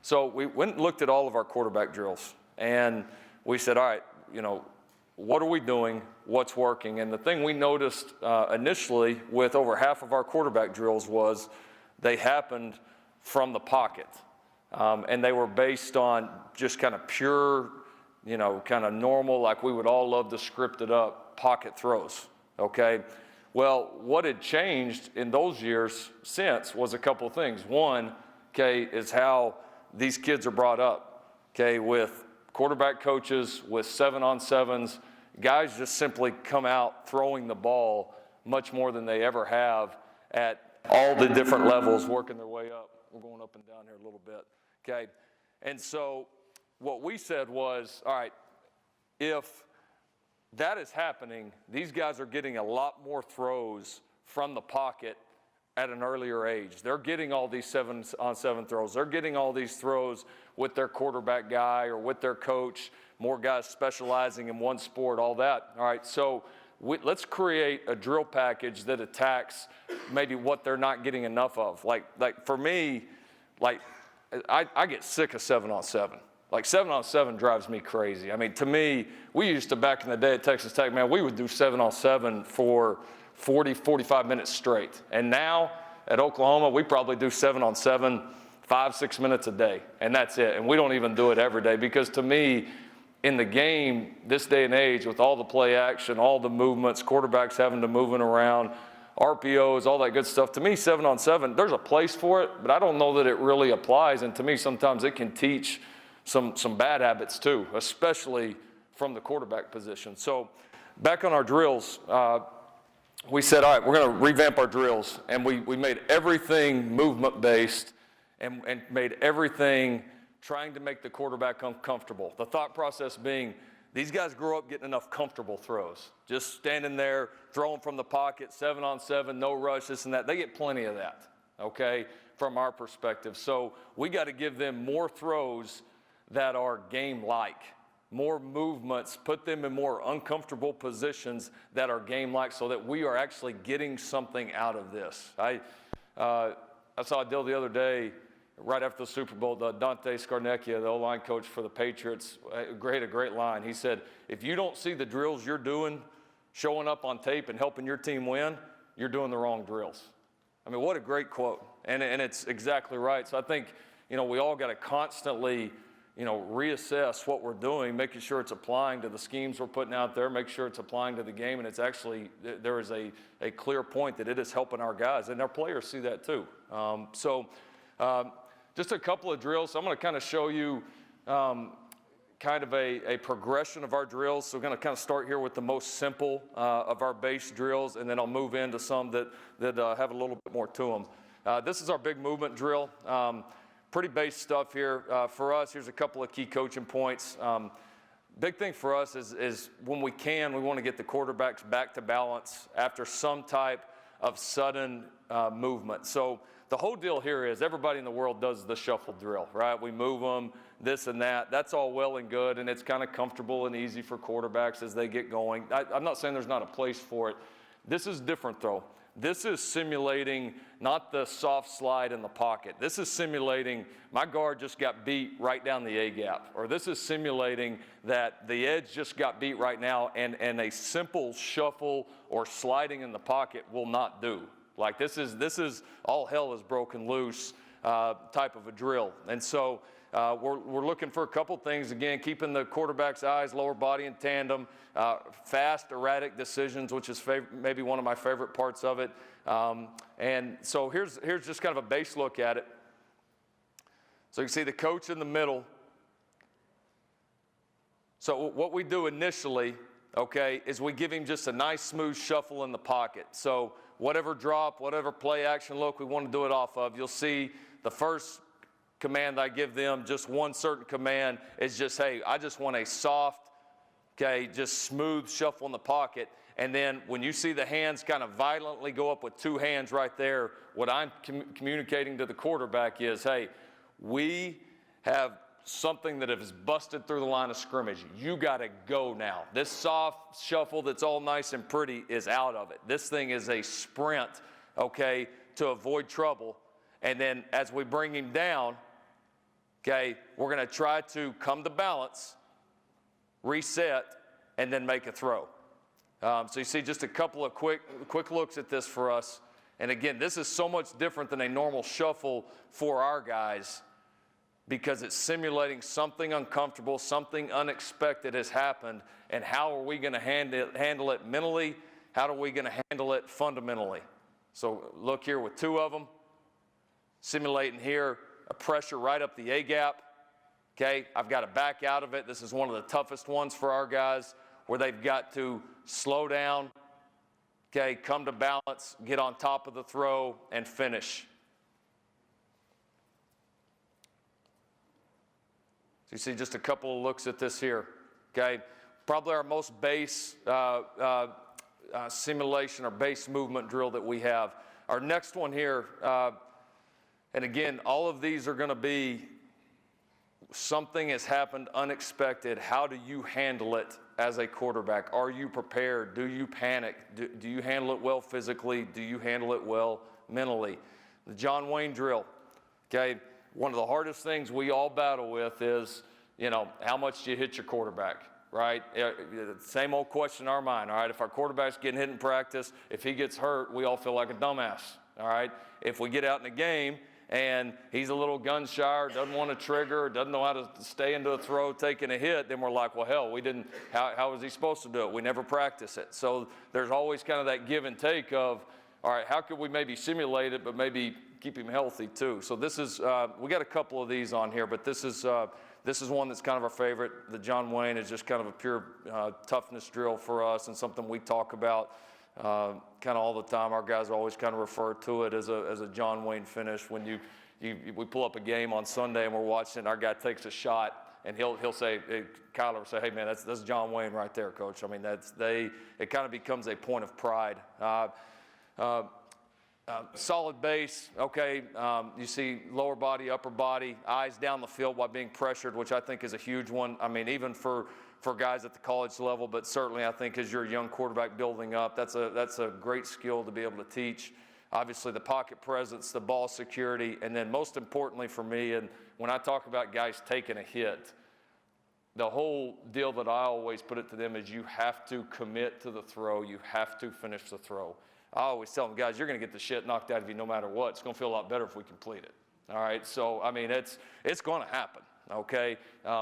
So we went and looked at all of our quarterback drills, and we said, all right, what are we doing? What's working? And the thing we noticed initially with over half of our quarterback drills was they happened from the pocket. And they were based on just kind of pure, kind of normal, like we would all love to script it up, pocket throws, okay? Well, what had changed in those years since was a couple of things. One, okay, is how these kids are brought up, okay, with quarterback coaches, with 7-on-7s. Guys just simply come out throwing the ball much more than they ever have at all the different levels, working their way up. We're going up and down here a little bit, okay? And so what we said was, all right, if that is happening, these guys are getting a lot more throws from the pocket at an earlier age. They're getting all these 7-on-7 throws. They're getting all these throws with their quarterback guy or with their coach, more guys specializing in one sport, all that. All right, so let's create a drill package that attacks maybe what they're not getting enough of. Like for me, I get sick of 7-on-7. Like 7-on-7 drives me crazy. I mean, to me, we used to, back in the day at Texas Tech, man, we would do 7-on-7 for 40, 45 minutes straight. And now at Oklahoma, we probably do 7-on-7 5-6 minutes a day, and that's it. And we don't even do it every day because to me, in the game, this day and age, with all the play action, all the movements, quarterbacks having to moving around, RPOs, all that good stuff, to me, 7-on-7, there's a place for it, but I don't know that it really applies. And to me, sometimes it can teach some bad habits too, especially from the quarterback position. So back on our drills, we said, all right, we're going to revamp our drills. And we made everything movement-based and made everything trying to make the quarterback uncomfortable. The thought process being, these guys grow up getting enough comfortable throws. Just standing there, throwing from the pocket, 7-on-7, no rush, this and that. They get plenty of that, okay, from our perspective. So we got to give them more throws that are game-like, more movements, put them in more uncomfortable positions that are game-like so that we are actually getting something out of this. I saw a deal the other day, right after the Super Bowl, Dante Scarnecchia, the O-line coach for the Patriots, a great line. He said, if you don't see the drills you're doing showing up on tape and helping your team win, you're doing the wrong drills. I mean, what a great quote. And it's exactly right. So I think, we all got to constantly, reassess what we're doing, making sure it's applying to the schemes we're putting out there, make sure it's applying to the game, and it's actually, there is a clear point that it is helping our guys, and our players see that too. Just a couple of drills. So I'm going to kind of show you kind of a progression of our drills. So we're going to kind of start here with the most simple of our base drills, and then I'll move into some that have a little bit more to them. This is our big movement drill. Pretty base stuff here. For us, here's a couple of key coaching points. Big thing for us is when we want to get the quarterbacks back to balance after some type of sudden movement. So the whole deal here is everybody in the world does the shuffle drill, right? We move them, this and that. That's all well and good, and it's kind of comfortable and easy for quarterbacks as they get going. I'm not saying there's not a place for it. This is different, though. This is simulating not the soft slide in the pocket. This is simulating my guard just got beat right down the A-gap. Or this is simulating that the edge just got beat right now and a simple shuffle or sliding in the pocket will not do. Like this is all hell is broken loose type of a drill. And so we're looking for a couple things. Again, keeping the quarterback's eyes, lower body in tandem, fast, erratic decisions, which is maybe one of my favorite parts of it. And so here's just kind of a base look at it. So you can see the coach in the middle. So what we do initially, okay, is we give him just a nice smooth shuffle in the pocket. So whatever drop, whatever play action look we want to do it off of, you'll see the first command I give them, just one certain command, is just, hey, I just want a soft, okay, just smooth shuffle in the pocket. And then when you see the hands kind of violently go up with two hands right there, what I'm communicating to the quarterback is, hey, we have something that has busted through the line of scrimmage. You got to go now. This soft shuffle that's all nice and pretty is out of it. This thing is a sprint, okay, to avoid trouble. And then as we bring him down, Okay, we're going to try to come to balance, reset, and then make a throw. So you see just a couple of quick looks at this for us. And again, this is so much different than a normal shuffle for our guys because it's simulating something uncomfortable, something unexpected has happened, and how are we going to handle it mentally? How are we going to handle it fundamentally? So look here with two of them, simulating here a pressure right up the A gap. Okay, I've got to back out of it. This is one of the toughest ones for our guys where they've got to slow down, okay, come to balance, get on top of the throw, and finish. So you see just a couple of looks at this here, okay? Probably our most base simulation or base movement drill that we have. Our next one here, and again, all of these are going to be something has happened unexpected. How do you handle it as a quarterback? Are you prepared? Do you panic? Do you handle it well physically? Do you handle it well mentally? The John Wayne drill, okay? One of the hardest things we all battle with is, how much do you hit your quarterback, right? Same old question in our mind, all right? If our quarterback's getting hit in practice, if he gets hurt, we all feel like a dumbass, all right? If we get out in a game and he's a little gun shy or doesn't want to trigger or doesn't know how to stay into a throw taking a hit, then we're like, well, hell, we didn't, how was he supposed to do it? We never practice it. So there's always kind of that give and take of, all right, how could we maybe simulate it but maybe keep him healthy too? So this is, we got a couple of these on here, but this is one that's kind of our favorite. The John Wayne is just kind of a pure toughness drill for us and something we talk about kind of all the time. Our guys always kind of refer to it as a John Wayne finish. When we pull up a game on Sunday and we're watching, and our guy takes a shot, and he'll say, Kyler will say, hey man, that's John Wayne right there, coach. I mean, it kind of becomes a point of pride. Solid base, okay. You see lower body, upper body, eyes down the field while being pressured, which I think is a huge one. I mean, even for guys at the college level, but certainly I think as you're a young quarterback building up, that's a great skill to be able to teach. Obviously the pocket presence, the ball security, and then most importantly for me, and when I talk about guys taking a hit, the whole deal that I always put it to them is you have to commit to the throw. You have to finish the throw. I always tell them, guys, you're going to get the shit knocked out of you no matter what. It's going to feel a lot better if we complete it. All right, so, I mean, it's going to happen, okay?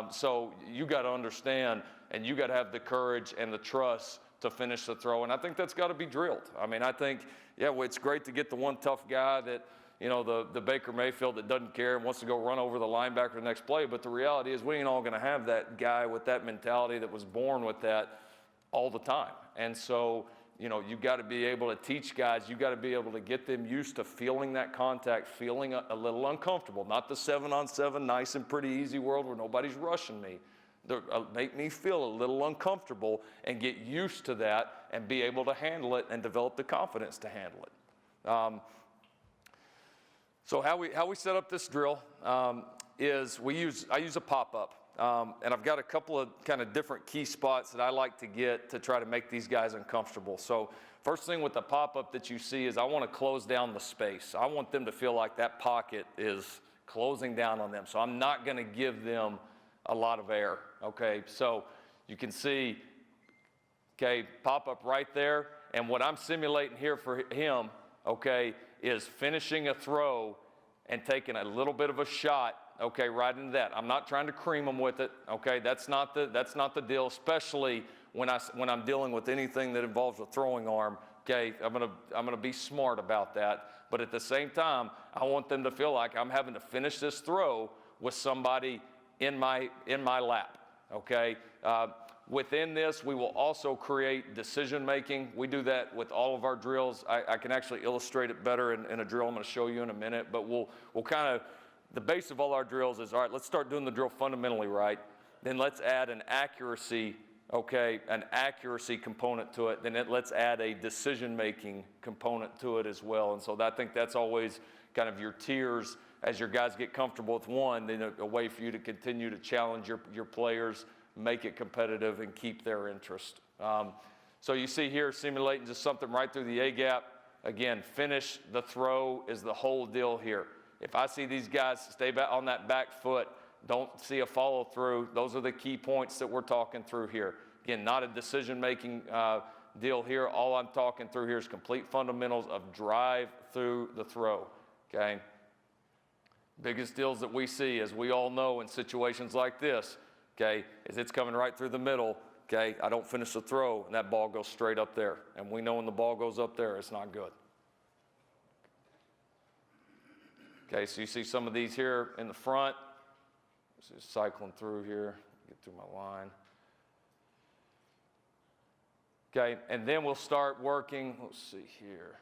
So you got to understand, and you got to have the courage and the trust to finish the throw, and I think that's got to be drilled. I mean, I think, yeah, well, it's great to get the one tough guy that, the Baker Mayfield that doesn't care and wants to go run over the linebacker the next play, but the reality is we ain't all going to have that guy with that mentality that was born with that all the time. And so, you've got to be able to teach guys, you've got to be able to get them used to feeling that contact, feeling a little uncomfortable, not the 7-on-7 nice and pretty easy world where nobody's rushing me. Make me feel a little uncomfortable and get used to that and be able to handle it and develop the confidence to handle it. So how we set up this drill is I use a pop-up. And I've got a couple of kind of different key spots that I like to get to try to make these guys uncomfortable. So first thing with the pop-up that you see is I want to close down the space. I want them to feel like that pocket is closing down on them. So I'm not going to give them a lot of air, okay? So you can see, okay, pop-up right there. And what I'm simulating here for him, okay, is finishing a throw and taking a little bit of a shot, okay, right into that. I'm not trying to cream them with it, okay? That's not the deal, especially when I'm dealing with anything that involves a throwing arm, okay? I'm gonna be smart about that. But at the same time, I want them to feel like I'm having to finish this throw with somebody in my lap, okay? Within this, we will also create decision making. We do that with all of our drills. I can actually illustrate it better in a drill I'm gonna show you in a minute, but we'll kind of, the base of all our drills is, all right, let's start doing the drill fundamentally right. Then let's add an accuracy, okay, an accuracy component to it. Then let's add a decision-making component to it as well. And so I think that's always kind of your tiers as your guys get comfortable with one, then a way for you to continue to challenge your players, make it competitive, and keep their interest. So you see here, simulating just something right through the A-gap. Again, finish the throw is the whole deal here. If I see these guys stay back on that back foot don't see a follow through. Those are the key points that we're talking through here. Again, not a decision-making deal here. All I'm talking through here is complete fundamentals of drive through the throw, okay? Biggest deals that we see, as we all know in situations like this, okay, is it's coming right through the middle, okay? I don't finish the throw, and that ball goes straight up there. And we know when the ball goes up there, it's not good. Okay, so you see some of these here in the front. Just cycling through here, get through my line. Okay, and then we'll start working, let's see here.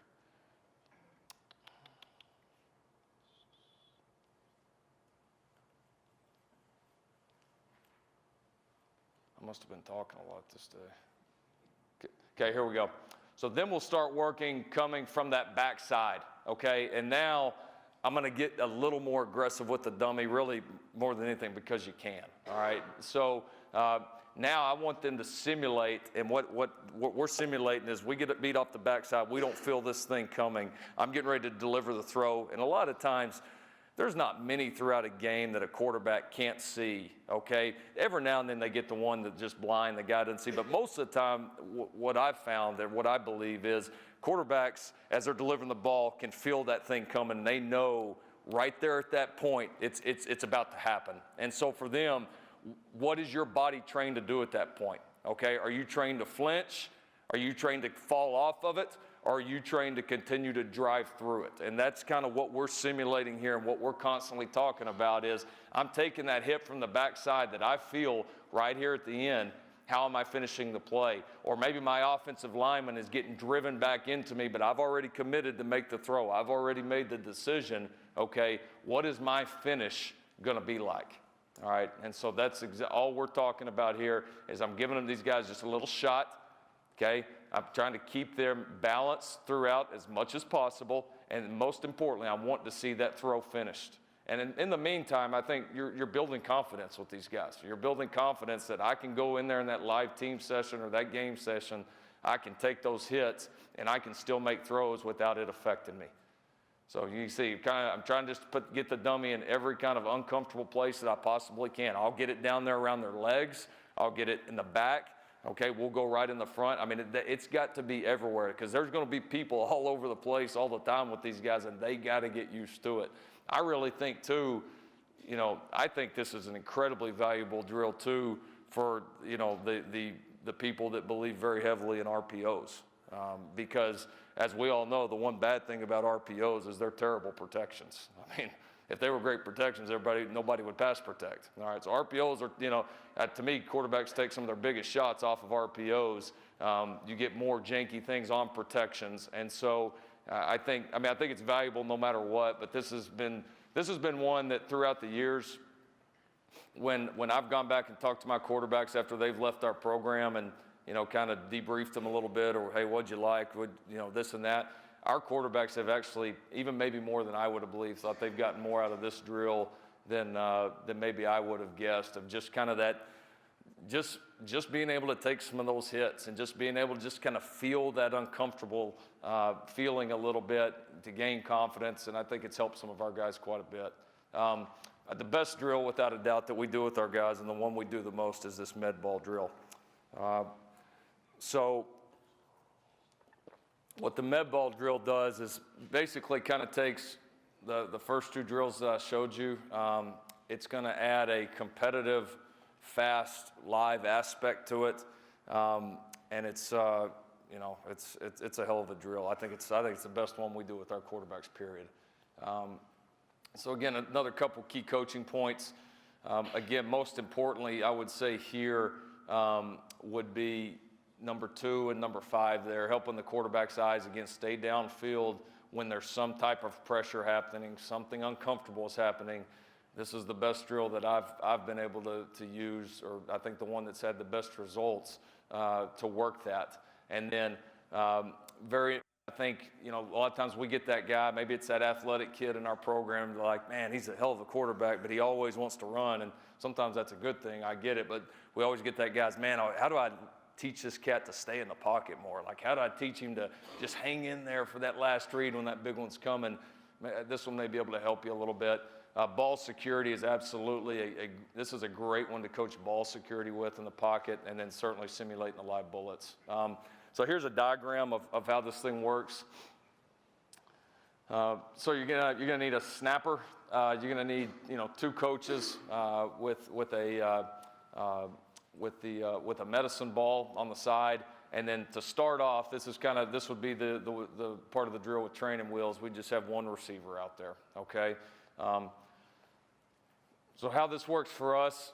I must have been talking a lot this day. Okay, here we go. So then we'll start working coming from that back side, okay? And now I'm gonna get a little more aggressive with the dummy, really more than anything because you can, all right? So now I want them to simulate, and what we're simulating is we get it beat off the backside, we don't feel this thing coming. I'm getting ready to deliver the throw, and a lot of times, there's not many throughout a game that a quarterback can't see, okay? Every now and then they get the one that just blind, the guy doesn't see, but most of the time, what I've found and what I believe is quarterbacks, as they're delivering the ball, can feel that thing coming. They know right there at that point, it's about to happen. And so for them, what is your body trained to do at that point, okay? Are you trained to flinch? Are you trained to fall off of it? Or are you trained to continue to drive through it? And that's kind of what we're simulating here, and what we're constantly talking about is I'm taking that hit from the backside that I feel right here at the end. How am I finishing the play? Or maybe my offensive lineman is getting driven back into me, but I've already committed to make the throw. I've already made the decision, okay, what is my finish going to be like? All right, and so that's all we're talking about here is I'm giving them these guys just a little shot. Okay, I'm trying to keep them balanced throughout as much as possible, and most importantly, I want to see that throw finished. And in the meantime, I think you're building confidence with these guys. You're building confidence that I can go in there in that live team session or that game session, I can take those hits, and I can still make throws without it affecting me. So you see, I'm trying to just get the dummy in every kind of uncomfortable place that I possibly can. I'll get it down there around their legs. I'll get it in the back. Okay, we'll go right in the front. I mean, it's got to be everywhere because there's going to be people all over the place all the time with these guys, and they got to get used to it. I really think, too, you know, I think this is an incredibly valuable drill, too, for, you know, the people that believe very heavily in RPOs. Because, as we all know, the one bad thing about RPOs is they're terrible protections. I mean, if they were great protections, nobody would pass protect. All right, so RPOs are, you know, to me, quarterbacks take some of their biggest shots off of RPOs. You get more janky things on protections, and so I think it's valuable no matter what. But this has been one that throughout the years, when I've gone back and talked to my quarterbacks after they've left our program and, you know, kind of debriefed them a little bit, or hey, what'd you like? You know, this and that. Our quarterbacks have actually, even maybe more than I would have believed, thought they've gotten more out of this drill than maybe I would have guessed, of just kind of that, just being able to take some of those hits and just being able to just kind of feel that uncomfortable feeling a little bit to gain confidence, and I think it's helped some of our guys quite a bit. The best drill, without a doubt, that we do with our guys, and the one we do the most, is this med ball drill. So what the med ball drill does is basically kind of takes the first two drills that I showed you. It's going to add a competitive, fast, live aspect to it, and it's you know, it's a hell of a drill. I think it's the best one we do with our quarterbacks. Period. So again, another couple key coaching points. Again, most importantly, I would say here would be number 2 and number 5 there, helping the quarterback's eyes, again, stay downfield when there's some type of pressure happening, something uncomfortable is happening. This is the best drill that I've been able to use, or I think the one that's had the best results to work that. And then I think, you know, a lot of times we get that guy, maybe it's that athletic kid in our program, like, man, he's a hell of a quarterback, but he always wants to run, and sometimes that's a good thing, I get it, but we always get that guy's, man, how do I teach this cat to stay in the pocket more? Like, how do I teach him to just hang in there for that last read when that big one's coming? this one may be able to help you a little bit. Ball security is absolutely this is a great one to coach ball security with in the pocket, and then certainly simulating the live bullets. So here's a diagram of how this thing works. So you're gonna need a snapper. You're gonna need, you know, 2 coaches with a medicine ball on the side. And then to start off, this would be the part of the drill with training wheels. We just have 1 receiver out there, okay? So how this works for us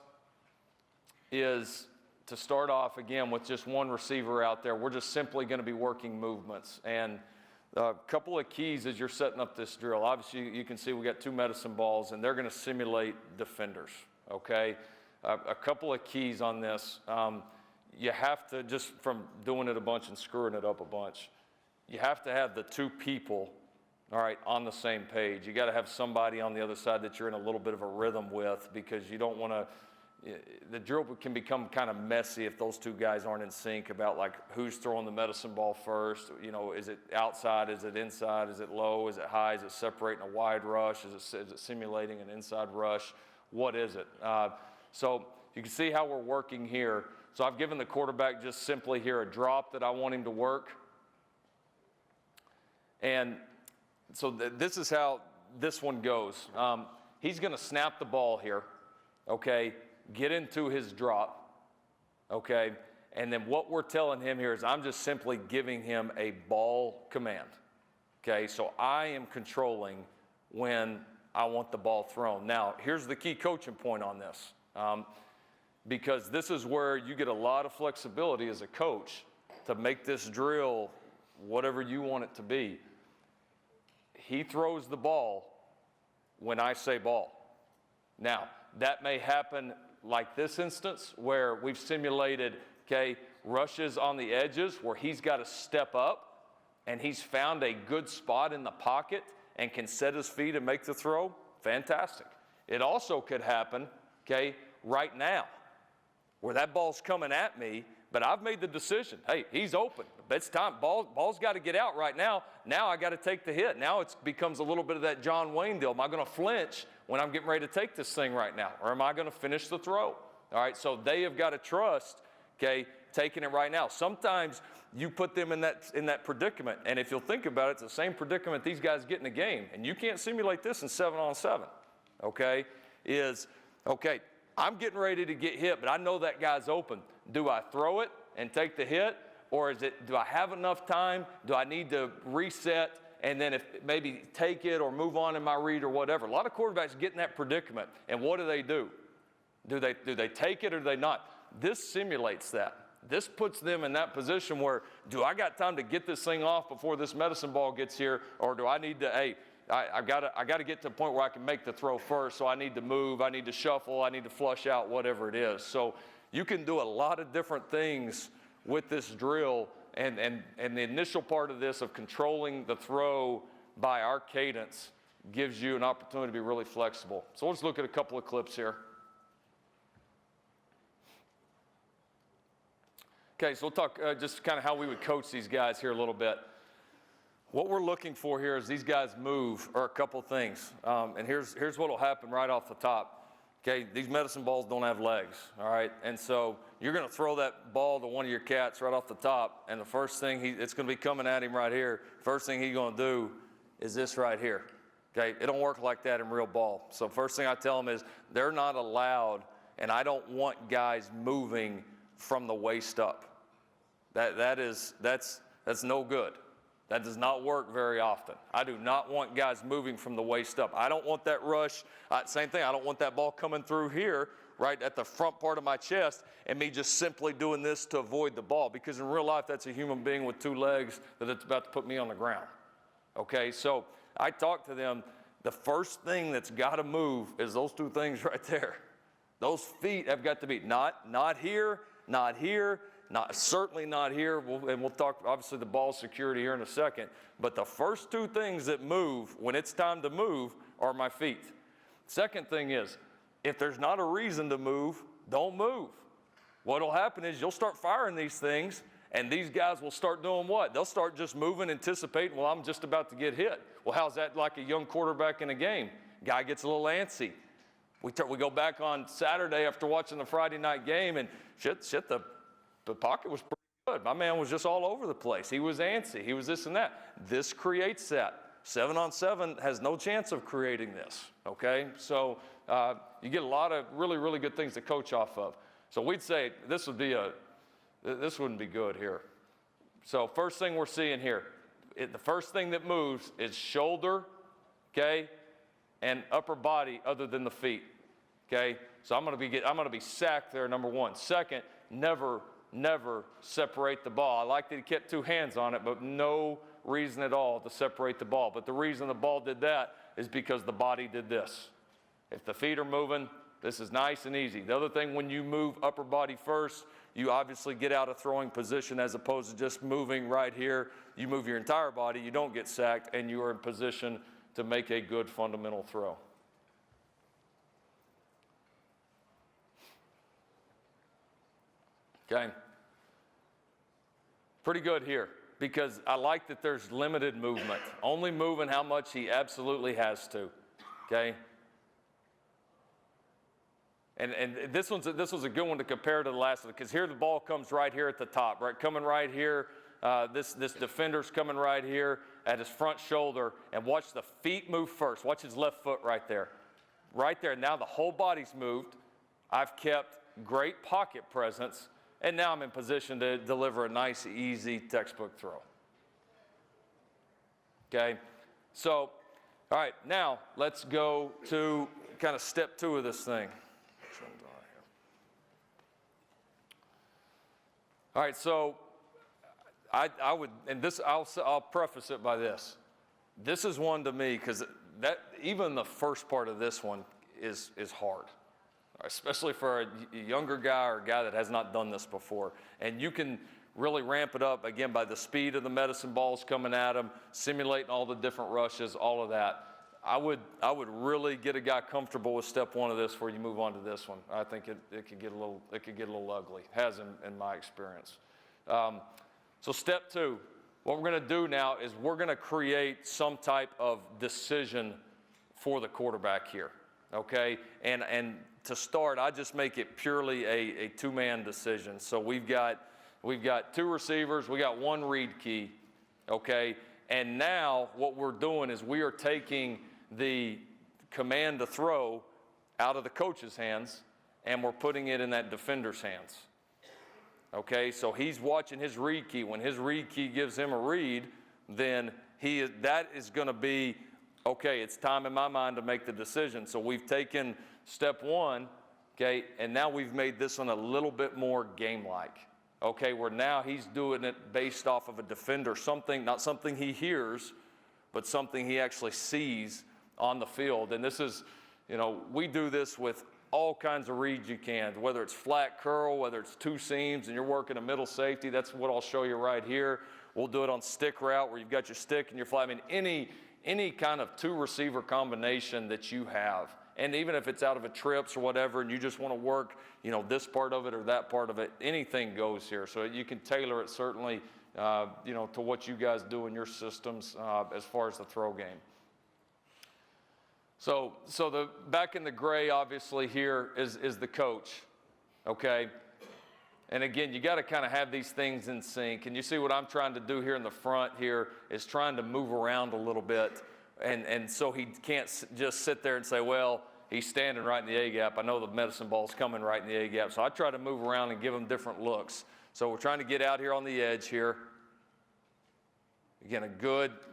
is to start off again with just 1 receiver out there. We're just simply going to be working movements. And a couple of keys as you're setting up this drill. Obviously, you can see we got 2 medicine balls, and they're going to simulate defenders, okay? A couple of keys on this. You have to, just from doing it a bunch and screwing it up a bunch, you have to have the 2 people, all right, on the same page. You got to have somebody on the other side that you're in a little bit of a rhythm with, because you don't want to, the drill can become kind of messy if those 2 guys aren't in sync about like who's throwing the medicine ball first. You know, is it outside, is it inside, is it low, is it high, is it separating a wide rush, is it simulating an inside rush, what is it? So you can see how we're working here. So I've given the quarterback just simply here a drop that I want him to work. And so this is how this one goes. He's going to snap the ball here, okay, get into his drop, okay, and then what we're telling him here is I'm just simply giving him a ball command, okay, so I am controlling when I want the ball thrown. Now, here's the key coaching point on this. Because this is where you get a lot of flexibility as a coach to make this drill whatever you want it to be. He throws the ball when I say ball. Now, that may happen like this instance where we've simulated, okay, rushes on the edges where he's got to step up and he's found a good spot in the pocket and can set his feet and make the throw. Fantastic. It also could happen, okay, right now, where that ball's coming at me, but I've made the decision, hey, he's open. It's time. Ball's got to get out right now. Now I got to take the hit. Now it becomes a little bit of that John Wayne deal. Am I going to flinch when I'm getting ready to take this thing right now? Or am I going to finish the throw? All right, so they have got to trust, okay, taking it right now. Sometimes you put them in that predicament, and if you'll think about it, it's the same predicament these guys get in the game, and you can't simulate this in 7-on-7, okay, okay, I'm getting ready to get hit, but I know that guy's open. Do I throw it and take the hit, or do I have enough time? Do I need to reset and then maybe take it or move on in my read or whatever? A lot of quarterbacks get in that predicament, and what do? Do they take it or do they not? This simulates that. This puts them in that position where, do I got time to get this thing off before this medicine ball gets here, or do I need to, hey, I got to get to the point where I can make the throw first, so I need to move, I need to shuffle, I need to flush out, whatever it is. So you can do a lot of different things with this drill, and the initial part of this of controlling the throw by our cadence gives you an opportunity to be really flexible. So let's look at a couple of clips here. Okay, so we'll talk just kind of how we would coach these guys here a little bit. What we're looking for here as these guys move are a couple things. And here's what will happen right off the top. Okay, these medicine balls don't have legs, all right? And so you're going to throw that ball to one of your cats right off the top, and the first thing it's going to be coming at him right here. First thing he's going to do is this right here. Okay, it don't work like that in real ball. So first thing I tell them is they're not allowed, and I don't want guys moving from the waist up. That's no good. That does not work very often. I do not want guys moving from the waist up. I don't want that rush. Same thing, I don't want that ball coming through here, right at the front part of my chest, and me just simply doing this to avoid the ball, because in real life, that's a human being with two legs that it's about to put me on the ground. Okay, so I talk to them, the first thing that's got to move is those two things right there. Those feet have got to be not here, not here, certainly not here, and we'll talk obviously the ball security here in a second, but the first two things that move when it's time to move are my feet. Second thing is, if there's not a reason to move, don't move. What'll happen is you'll start firing these things, And these guys will start doing what? They'll start just moving, anticipating, well, I'm just about to get hit. Well, how's that like a young quarterback in a game? Guy gets a little antsy. We go back on Saturday after watching the Friday night game, and the pocket was pretty good. My man was just all over the place. He was antsy. He was this and that. This creates that. 7-on-7 has no chance of creating this, okay? So you get a lot of really, really good things to coach off of. So we'd say this wouldn't be good here. So first thing we're seeing here, the first thing that moves is shoulder, okay, and upper body other than the feet, okay? So I'm gonna be sacked there, number one. Second, never separate the ball. I like that he kept two hands on it, but no reason at all to separate the ball. But the reason the ball did that is because the body did this. If the feet are moving, this is nice and easy. The other thing, when you move upper body first, you obviously get out of throwing position as opposed to just moving right here. You move your entire body, you don't get sacked, and you are in position to make a good fundamental throw. Okay. Pretty good here, because I like that there's limited movement. Only moving how much he absolutely has to, okay? And this was a good one to compare to the last one, because here the ball comes right here at the top, right? Coming right here. This defender's coming right here at his front shoulder, and watch the feet move first. Watch his left foot right there. Right there. Now the whole body's moved. I've kept great pocket presence, and now I'm in position to deliver a nice, easy textbook throw. Okay? So, all right, now let's go to kind of step two of this thing. All right, so I would, and this, I'll preface it by this. This is one to me, because that even the first part of this one is hard, especially for a younger guy or a guy that has not done this before. And you can really ramp it up, again, by the speed of the medicine balls coming at him, simulating all the different rushes, all of that. I would really get a guy comfortable with step one of this before you move on to this one. I think it could get a little ugly. Has in my experience. So step two, what we're going to do now is we're going to create some type of decision for the quarterback here. Okay, and to start, I just make it purely a two-man decision. So we've got two receivers, we got one read key. Okay, and now what we're doing is we are taking the command to throw out of the coach's hands, and we're putting it in that defender's hands. Okay, so he's watching his read key. When his read key gives him a read, then that is going to be, okay, it's time in my mind to make the decision. So we've taken step one, okay, and now we've made this one a little bit more game-like. Okay, where now he's doing it based off of a defender, not something he hears, but something he actually sees on the field. And this is, we do this with all kinds of reads you can, whether it's flat curl, whether it's two seams and you're working a middle safety. That's what I'll show you right here. We'll do it on stick route where you've got your stick and your flat. I mean, any kind of two receiver combination that you have. And even if it's out of a trips or whatever, and you just want to work, this part of it or that part of it, anything goes here. So you can tailor it certainly, to what you guys do in your systems as far as the throw game. So the back in the gray, obviously here is the coach, okay? And again, you got to kind of have these things in sync. And you see what I'm trying to do here in the front here is trying to move around a little bit. And so he can't just sit there and say, well, he's standing right in the A-gap. I know the medicine ball's coming right in the A-gap. So I try to move around and give him different looks. So we're trying to get out here on the edge here. Again,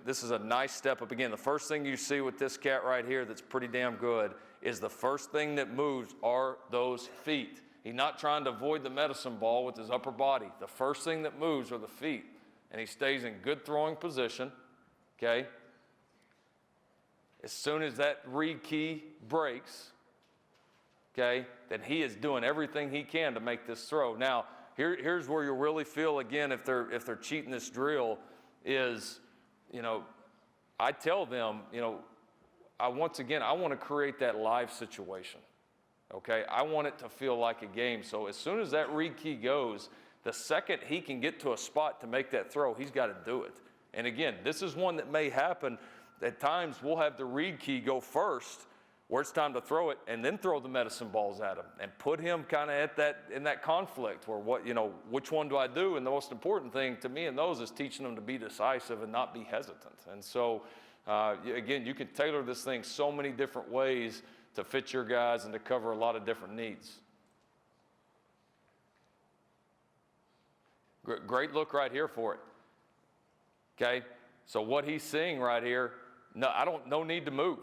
this is a nice step up. Again, the first thing you see with this cat right here that's pretty damn good is the first thing that moves are those feet. He's not trying to avoid the medicine ball with his upper body. The first thing that moves are the feet. And he stays in good throwing position, okay? As soon as that read key breaks, okay, then he is doing everything he can to make this throw. Now, here's where you'll really feel, again, if they're cheating this drill, is, I tell them, I want to create that live situation, okay? I want it to feel like a game. So as soon as that read key goes, The second he can get to a spot to make that throw, he's got to do it. And again, this is one that may happen. At times, we'll have the read key go first, where it's time to throw it, and then throw the medicine balls at him and put him kind of in that conflict where which one do I do? And the most important thing to me in those is teaching them to be decisive and not be hesitant. And so, again, you can tailor this thing so many different ways to fit your guys and to cover a lot of different needs. Great look right here for it. Okay, so what he's seeing right here, no need to move.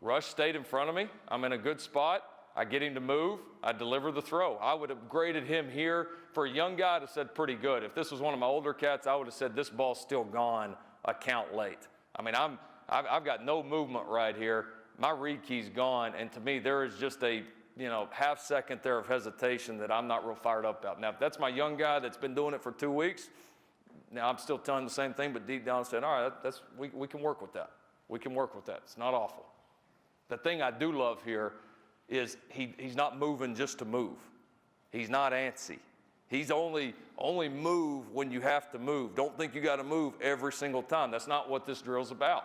Rush stayed in front of me. I'm in a good spot. I get him to move. I deliver the throw. I would have graded him here. For a young guy, I'd have said pretty good. If this was one of my older cats, I would have said this ball's still gone, a count late. I mean, I've got no movement right here. My read key's gone, and to me, there is just a half second there of hesitation that I'm not real fired up about. Now, if that's my young guy that's been doing it for 2 weeks, now I'm still telling the same thing, but deep down saying, all right, we can work with that. We can work with that. It's not awful. The thing I do love here is he's not moving just to move. He's not antsy. He's only move when you have to move. Don't think you got to move every single time. That's not what this drill's about.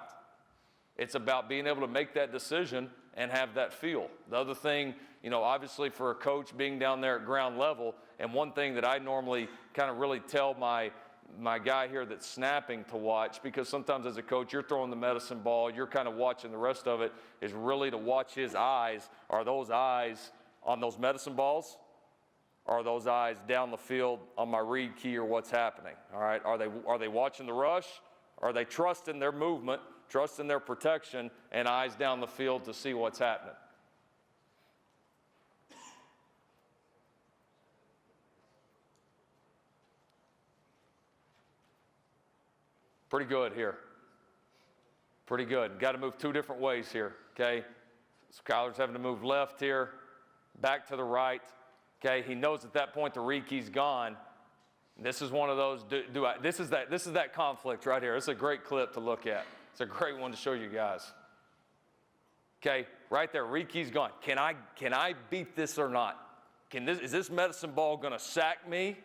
It's about being able to make that decision and have that feel. The other thing, obviously for a coach being down there at ground level, and one thing that I normally kind of really tell my guy here that's snapping to watch, because sometimes as a coach, you're throwing the medicine ball, you're kind of watching the rest of it, is really to watch his eyes. Are those eyes on those medicine balls? Are those eyes down the field on my read key, or what's happening? All right, are they watching the rush? Are they trusting their movement, trusting their protection, and eyes down the field to see what's happening? Pretty good here. Pretty good. Got to move 2 different ways here, okay? Skylar's having to move left here, back to the right, okay? He knows at that point the read key's gone. This is one of those, this is that conflict right here. It's a great clip to look at. It's a great one to show you guys. Okay, right there, read key's gone. Can I beat this or not? Is this medicine ball going to sack me?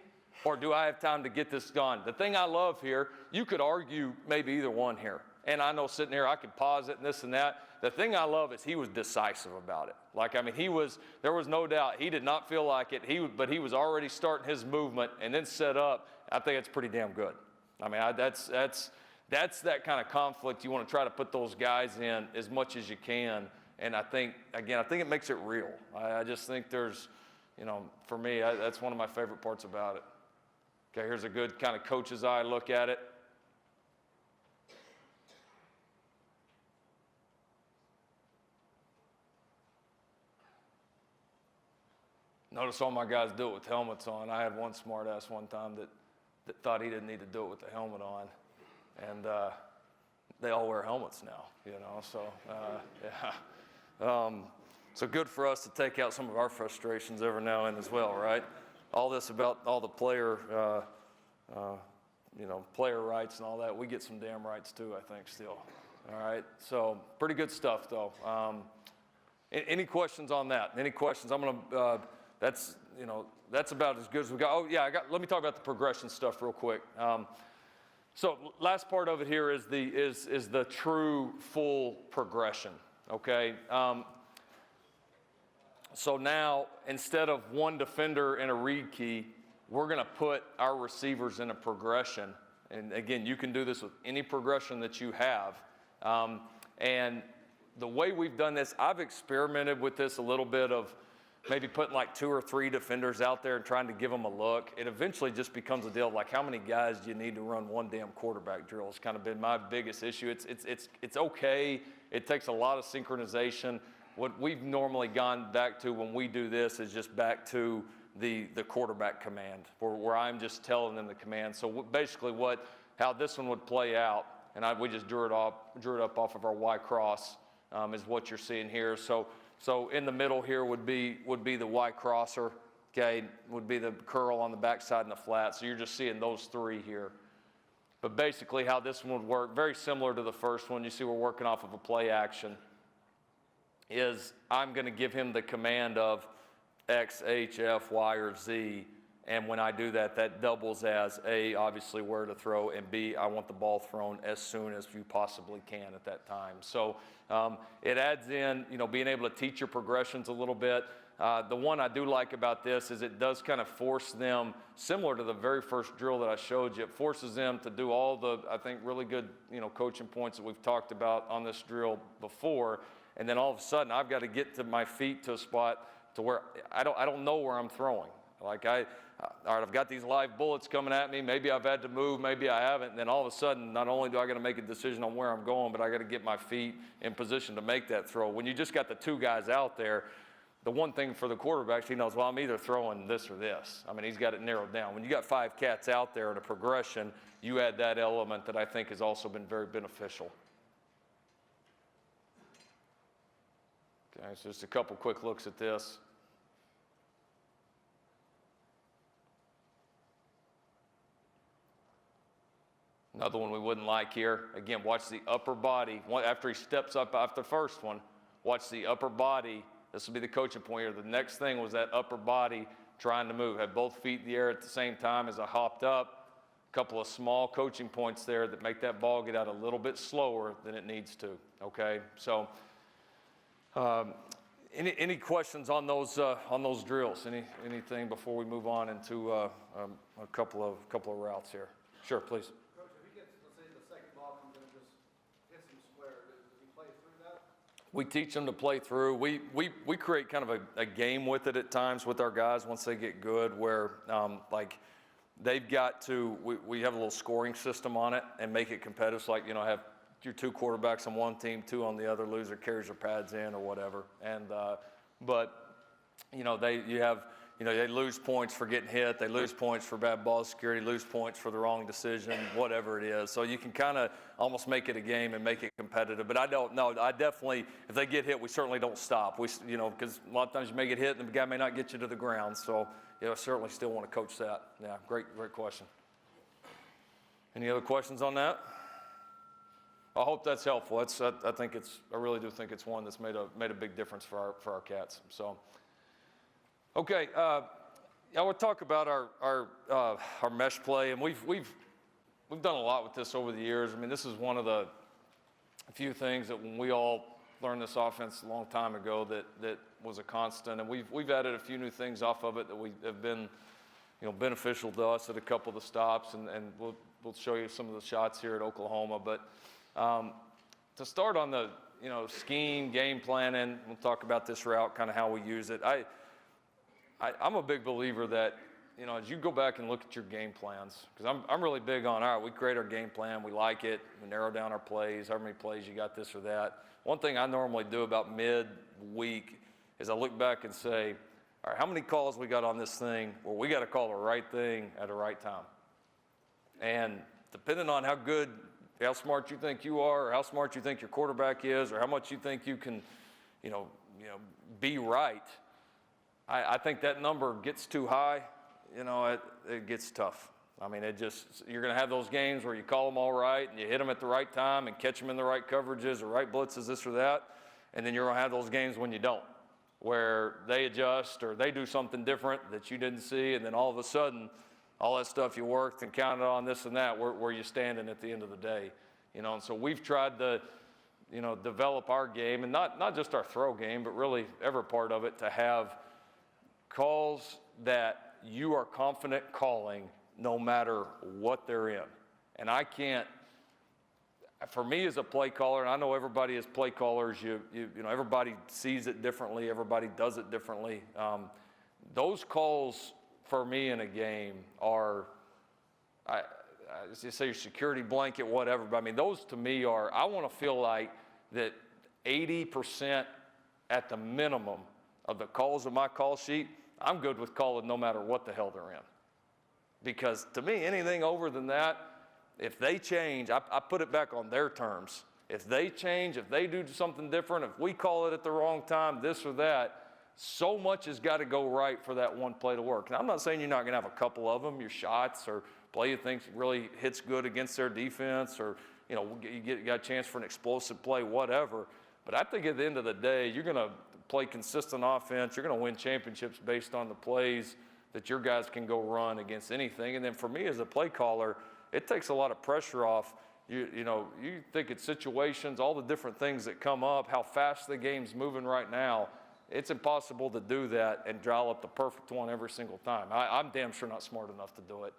Or do I have time to get this gone? The thing I love here, you could argue maybe either one here. And I know sitting here, I could pause it and this and that. The thing I love is he was decisive about it. There was no doubt. He did not feel like it, but he was already starting his movement and then set up. I think it's pretty damn good. I mean, that's that kind of conflict you want to try to put those guys in as much as you can. And I think it makes it real. I just think there's, for me, that's one of my favorite parts about it. Okay, here's a good kind of coach's eye look at it. Notice all my guys do it with helmets on. I had one smart ass one time that thought he didn't need to do it with the helmet on. And they all wear helmets now, so yeah. So good for us to take out some of our frustrations every now and then as well, right? All this about all the player rights and all that. We get some damn rights too, I think, still. All right, so pretty good stuff though. Any questions on that? Any questions? I'm gonna. That's about as good as we got. Oh yeah, let me talk about the progression stuff real quick. So last part of it here is the true full progression. Okay. So now, instead of one defender and a read key, we're going to put our receivers in a progression. And again, you can do this with any progression that you have. And the way we've done this, I've experimented with this a little bit of maybe putting like 2 or 3 defenders out there and trying to give them a look. It eventually just becomes a deal of like, how many guys do you need to run one damn quarterback drill? It's kind of been my biggest issue. It's okay. It takes a lot of synchronization. What we've normally gone back to when we do this is just back to the quarterback command, where I'm just telling them the command. So basically how this one would play out, and we just drew it up off of our Y cross, is what you're seeing here. So in the middle here would be the Y crosser, okay, would be the curl on the backside and the flat. So you're just seeing those 3 here. But basically how this one would work, very similar to the first one. You see we're working off of a play action. Is I'm going to give him the command of X, H, F, Y, or Z, And when I do that, that doubles as A, obviously where to throw, and B, I want the ball thrown as soon as you possibly can at that time. So it adds in, being able to teach your progressions a little bit. The one I do like about this is it does kind of force them, similar to the very first drill that I showed you, it forces them to do all the, I think, really good, coaching points that we've talked about on this drill before. And then all of a sudden, I've got to get to my feet to a spot to where I don't know where I'm throwing. Like all right, I've got these live bullets coming at me. Maybe I've had to move, maybe I haven't. And then all of a sudden, not only do I got to make a decision on where I'm going, but I got to get my feet in position to make that throw. When you just got the two guys out there, the one thing for the quarterback, he knows, well, I'm either throwing this or this. I mean, he's got it narrowed down. When you got 5 cats out there in a progression, you add that element that I think has also been very beneficial. Okay, so just a couple quick looks at this. Another one we wouldn't like here. Again, watch the upper body. After he steps up after the first one, watch the upper body. This will be the coaching point here. The next thing was that upper body trying to move. Had both feet in the air at the same time as I hopped up. A couple of small coaching points there that make that ball get out a little bit slower than it needs to, okay? So any questions on those drills? Anything before we move on into a couple of routes here? Sure, please. We teach them to play through. We create kind of a game with it at times with our guys once they get good where like they've got to, we have a little scoring system on it and make it competitive. So like, have your 2 quarterbacks on one team, 2 on the other, loser carries their pads in or whatever. And, but, they lose points for getting hit. They lose points for bad ball security, lose points for the wrong decision, whatever it is. So you can kind of almost make it a game and make it competitive. But I don't know. I definitely, if they get hit, we certainly don't stop. Because a lot of times you may get hit and the guy may not get you to the ground. So, I certainly still want to coach that. Yeah, great question. Any other questions on that? I hope that's helpful. I really do think it's one that's made a big difference for our cats. So. Okay, I would talk about our mesh play, and we've done a lot with this over the years. I mean, this is one of the few things that when we all learned this offense a long time ago that was a constant, and we've added a few new things off of it that we have been beneficial to us at a couple of the stops, and we'll show you some of the shots here at Oklahoma. But to start on the scheme, game planning, we'll talk about this route, kind of how we use it. I'm a big believer that, as you go back and look at your game plans, because I'm really big on, all right, we create our game plan, we like it, we narrow down our plays, how many plays you got, this or that. One thing I normally do about mid-week is I look back and say, all right, how many calls we got on this thing? Well, we got to call the right thing at the right time. And depending on how smart you think you are, or how smart you think your quarterback is, or how much you think you can, be right, I think that number gets too high, it gets tough. I mean, you're going to have those games where you call them all right and you hit them at the right time and catch them in the right coverages or right blitzes, this or that. And then you're going to have those games when you don't, where they adjust or they do something different that you didn't see. And then all of a sudden, all that stuff you worked and counted on, this and that, where you standing at the end of the day. And so we've tried to, develop our game, and not just our throw game, but really every part of it, to have calls that you are confident calling no matter what they're in. And I can't, for me as a play caller, and I know everybody as play callers, everybody sees it differently, everybody does it differently. Those calls for me in a game are, I just say your security blanket, whatever, but I mean, those to me are, I want to feel like that 80% at the minimum of the calls on my call sheet, I'm good with calling no matter what the hell they're in. Because to me, anything over than that, if they change, I put it back on their terms. If they change, if they do something different, if we call it at the wrong time, this or that, so much has got to go right for that one play to work. And I'm not saying you're not going to have a couple of them, your shots or play you think really hits good against their defense, or you got a chance for an explosive play, whatever. But I think at the end of the day, you're going to play consistent offense. You're going to win championships based on the plays that your guys can go run against anything. And then for me as a play caller, it takes a lot of pressure off. You think it's situations, all the different things that come up, how fast the game's moving right now. It's impossible to do that and dial up the perfect one every single time. I'm damn sure not smart enough to do it.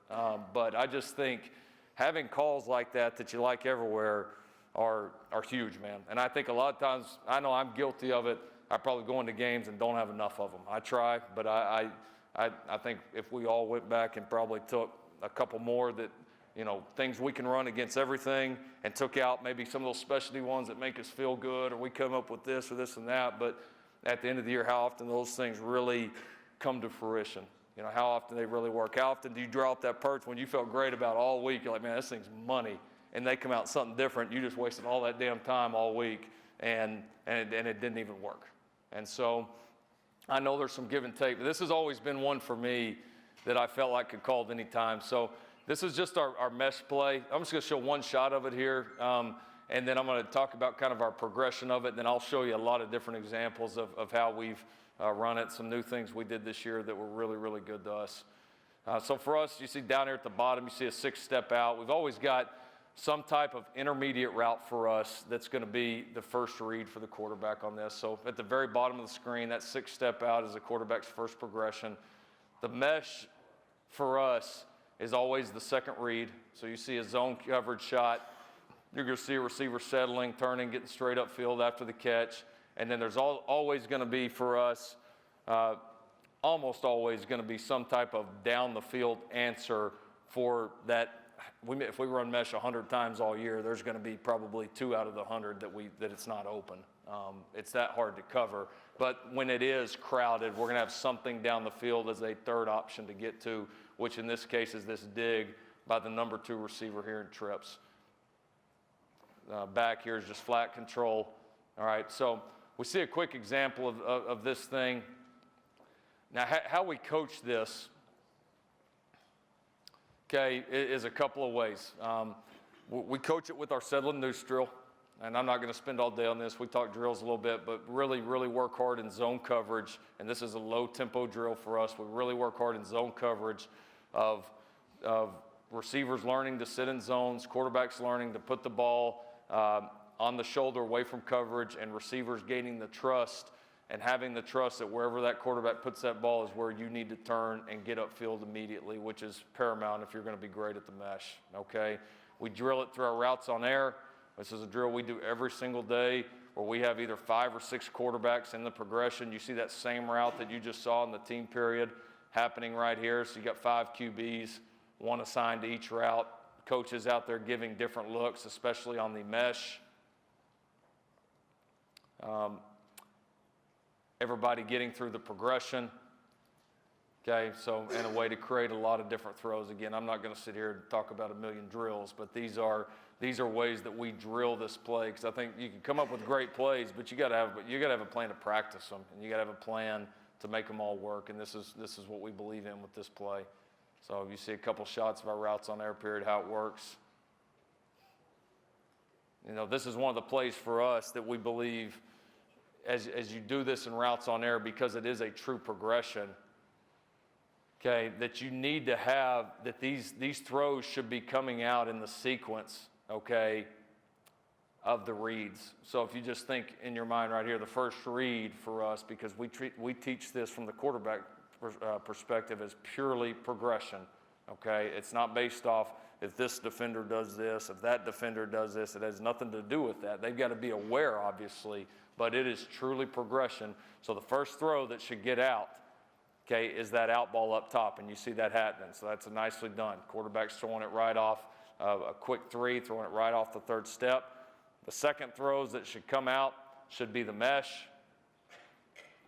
But I just think having calls like that you like everywhere are huge, man. And I think a lot of times, I know I'm guilty of it. I probably go into games and don't have enough of them. I try, but I think if we all went back and probably took a couple more that, things we can run against everything and took out maybe some of those specialty ones that make us feel good, or we come up with this or this and that. But at the end of the year, how often those things really come to fruition? How often they really work. How often do you draw up that perch when you felt great about all week? You're like, man, this thing's money. And they come out something different. You just wasted all that damn time all week, and it didn't even work. And so I know there's some give and take, but this has always been one for me that I felt like could call at any time. So this is just our mesh play. I'm just going to show one shot of it here, and then I'm going to talk about kind of our progression of it, and then I'll show you a lot of different examples of how we've run it, some new things we did this year that were really, really good to us. So for us, you see down here at the bottom, you see a 6-step out. We've always got some type of intermediate route for us that's going to be the first read for the quarterback on this. So at the very bottom of the screen, that 6-step out is the quarterback's first progression. The mesh for us is always the second read. So you see a zone coverage shot. You're going to see a receiver settling, turning, getting straight upfield after the catch. And then there's always going to be for us, almost always going to be some type of down the field answer for that. If we run mesh 100 times all year, there's going to be probably 2 out of the 100 that it's not open. It's that hard to cover. But when it is crowded, we're going to have something down the field as a third option to get to, which in this case is this dig by the number 2 receiver here in trips. Back here is just flat control. All right, so we see a quick example of this thing. Now, how we coach this, okay, is a couple of ways. We coach it with our settle and noose drill, and I'm not going to spend all day on this. We talk drills a little bit, but really, really work hard in zone coverage, and this is a low-tempo drill for us. We really work hard in zone coverage of receivers learning to sit in zones, quarterbacks learning to put the ball on the shoulder away from coverage, and receivers gaining the trust and having the trust that wherever that quarterback puts that ball is where you need to turn and get upfield immediately, which is paramount if you're going to be great at the mesh, okay? We drill it through our routes on air. This is a drill we do every single day where we have either 5 or 6 quarterbacks in the progression. You see that same route that you just saw in the team period happening right here. So you got 5 QBs, 1 assigned to each route. Coaches out there giving different looks, especially on the mesh. Everybody getting through the progression. Okay, so in a way to create a lot of different throws. Again, I'm not going to sit here and talk about a million drills, but these are ways that we drill this play, because I think you can come up with great plays, but you got to have a plan to practice them, and you got to have a plan to make them all work. And this is what we believe in with this play. So you see a couple shots of our routes on air period, how it works. This is one of the plays for us that we believe, as you do this in routes on air, because it is a true progression, okay, that you need to have, that these throws should be coming out in the sequence, okay, of the reads. So if you just think in your mind right here, the first read for us, because we teach this from the quarterback perspective as purely progression, okay? It's not based off if this defender does this, if that defender does this. It has nothing to do with that. They've got to be aware, obviously, but it is truly progression. So the first throw that should get out, okay, is that out ball up top, and you see that happening. So that's nicely done. Quarterback's throwing it right off, a quick 3, throwing it right off the 3rd step. The second throws that should come out should be the mesh,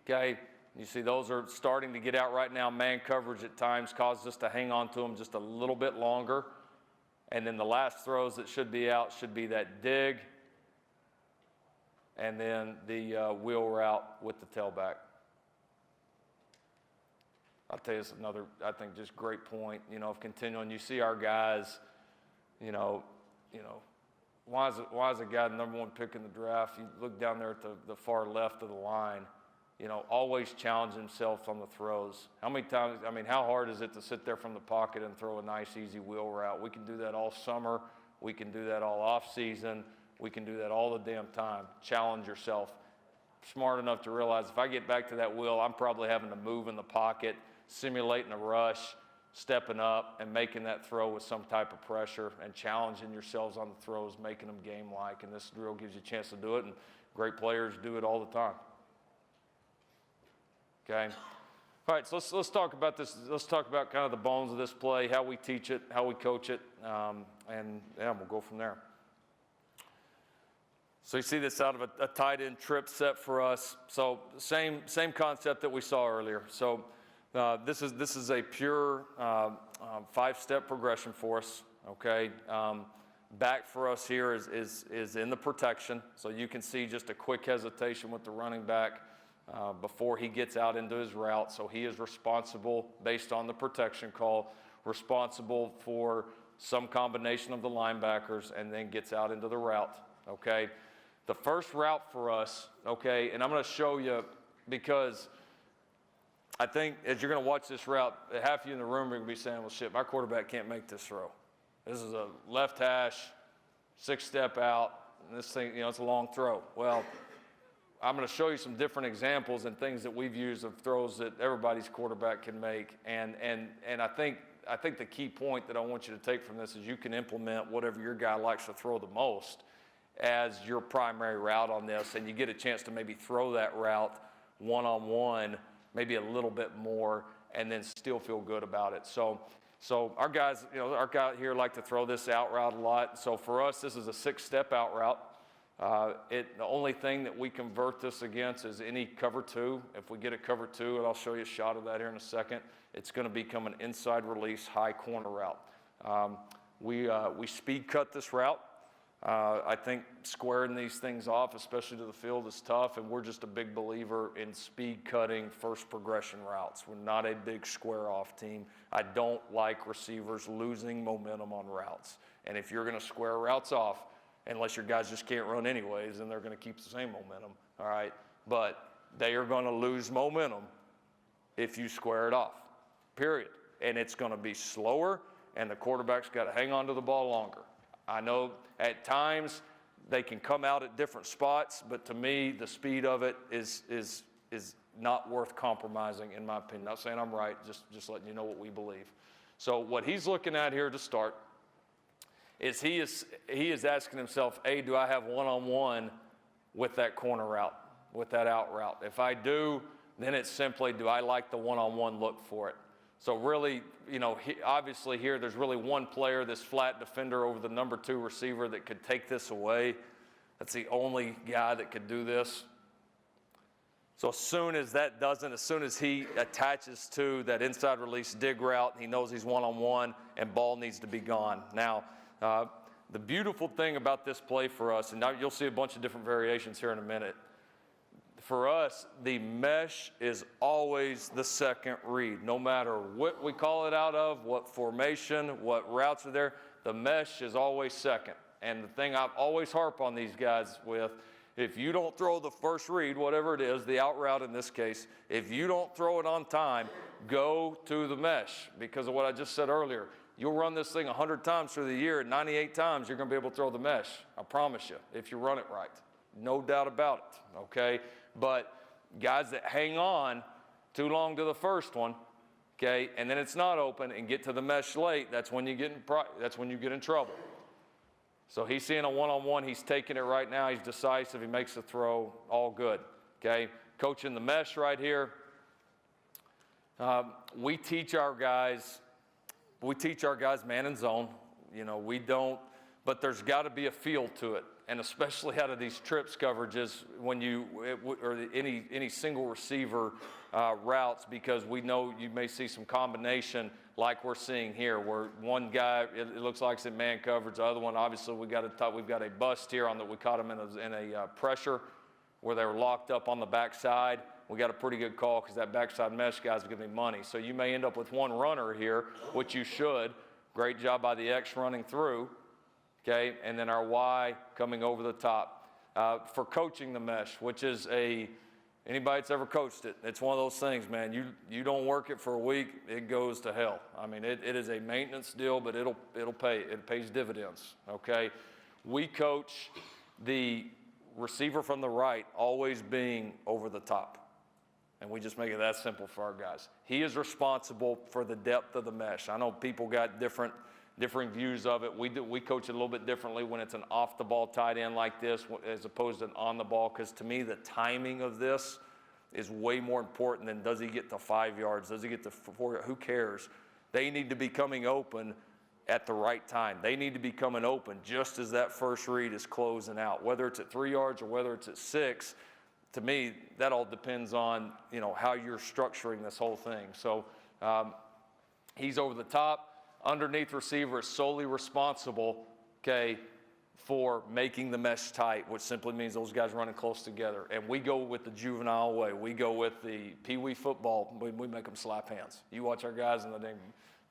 okay? You see those are starting to get out right now. Man coverage at times causes us to hang on to them just a little bit longer. And then the last throws that should be out should be that dig, and then the wheel route with the tailback. I'll tell you, it's another, I think, just great point, of continuing. You see our guys, why is a guy the number 1 pick in the draft? You look down there at the far left of the line, always challenge himself on the throws. How many times, how hard is it to sit there from the pocket and throw a nice, easy wheel route? We can do that all summer. We can do that all off season. We can do that all the damn time. Challenge yourself. Smart enough to realize if I get back to that wheel, I'm probably having to move in the pocket, simulating a rush, stepping up and making that throw with some type of pressure and challenging yourselves on the throws, making them game-like. And this drill gives you a chance to do it, and great players do it all the time. Okay. All right, so let's talk about this. Let's talk about kind of the bones of this play, how we teach it, how we coach it, and we'll go from there. So you see this out of a tight end trip set for us. So same concept that we saw earlier. So this is a pure 5-step progression for us. Okay. Back for us here is in the protection. So you can see just a quick hesitation with the running back before he gets out into his route. So he is responsible, based on the protection call, responsible for some combination of the linebackers, and then gets out into the route. Okay. The first route for us, okay, and I'm going to show you, because I think as you're going to watch this route, half of you in the room are going to be saying, well, shit, my quarterback can't make this throw. This is a left hash, 6-step out, and this thing, it's a long throw. Well, I'm going to show you some different examples and things that we've used of throws that everybody's quarterback can make. And I think the key point that I want you to take from this is you can implement whatever your guy likes to throw the most as your primary route on this, and you get a chance to maybe throw that route one-on-one, maybe a little bit more, and then still feel good about it. So our guys, our guy here like to throw this out route a lot. So for us, this is a 6-step out route. The only thing that we convert this against is any cover 2. If we get a cover 2, and I'll show you a shot of that here in a second, it's going to become an inside release high corner route. We speed cut this route. I think squaring these things off, especially to the field, is tough, and we're just a big believer in speed cutting first progression routes. We're not a big square off team. I don't like receivers losing momentum on routes. And if you're going to square routes off, unless your guys just can't run anyways, then they're going to keep the same momentum, all right? But they are going to lose momentum if you square it off, period. And it's going to be slower, and the quarterback's got to hang on to the ball longer. I know at times they can come out at different spots, but to me, the speed of it is not worth compromising, in my opinion. Not saying I'm right, just letting you know what we believe. So what he's looking at here to start is he is asking himself, A, do I have one-on-one with that corner route, with that out route? If I do, then it's simply, do I like the one-on-one look for it? So really, obviously here, there's really one player, this flat defender over the number 2 receiver, that could take this away. That's the only guy that could do this. So as soon as he attaches to that inside release dig route, he knows he's one-on-one and ball needs to be gone. Now, the beautiful thing about this play for us, and now you'll see a bunch of different variations here in a minute. For us, the mesh is always the second read. No matter what we call it out of, what formation, what routes are there, the mesh is always second. And the thing I always harp on these guys with, if you don't throw the first read, whatever it is, the out route in this case, if you don't throw it on time, go to the mesh. Because of what I just said earlier, you'll run this thing 100 times through the year, and 98 times you're going to be able to throw the mesh. I promise you, if you run it right. No doubt about it, okay? But guys that hang on too long to the first one, okay, and then it's not open and get to the mesh late, that's when you get in trouble. So he's seeing a one-on-one. He's taking it right now. He's decisive. He makes the throw. All good, okay? Coaching the mesh right here. We teach our guys man and zone. We don't, but there's got to be a feel to it. And especially out of these trips coverages or any single receiver routes, because we know you may see some combination like we're seeing here, where one guy, it looks like it's in man coverage. The other one, obviously, we've got a bust here on that. We caught him in a pressure where they were locked up on the backside. We got a pretty good call because that backside mesh guy's going to give me money. So you may end up with one runner here, which you should. Great job by the X running through. Okay, and then our Y coming over the top for coaching the mesh, which is Anybody that's ever coached it, it's one of those things, man. You don't work it for a week, it goes to hell. I mean, it is a maintenance deal, but it'll pay. It pays dividends, okay? We coach the receiver from the right always being over the top. And we just make it that simple for our guys. He is responsible for the depth of the mesh. I know people got different views of it. We coach it a little bit differently when it's an off-the-ball tight end like this as opposed to an on-the-ball, because to me the timing of this is way more important than does he get to 5 yards, does he get to 4 yards, who cares? They need to be coming open at the right time. They need to be coming open just as that first read is closing out, whether it's at 3 yards or whether it's at 6. To me, that all depends on, how you're structuring this whole thing. So he's over the top. Underneath receiver is solely responsible, okay, for making the mesh tight, which simply means those guys running close together. And we go with the juvenile way. We go with the Pee-wee football. We make them slap hands. You watch our guys in the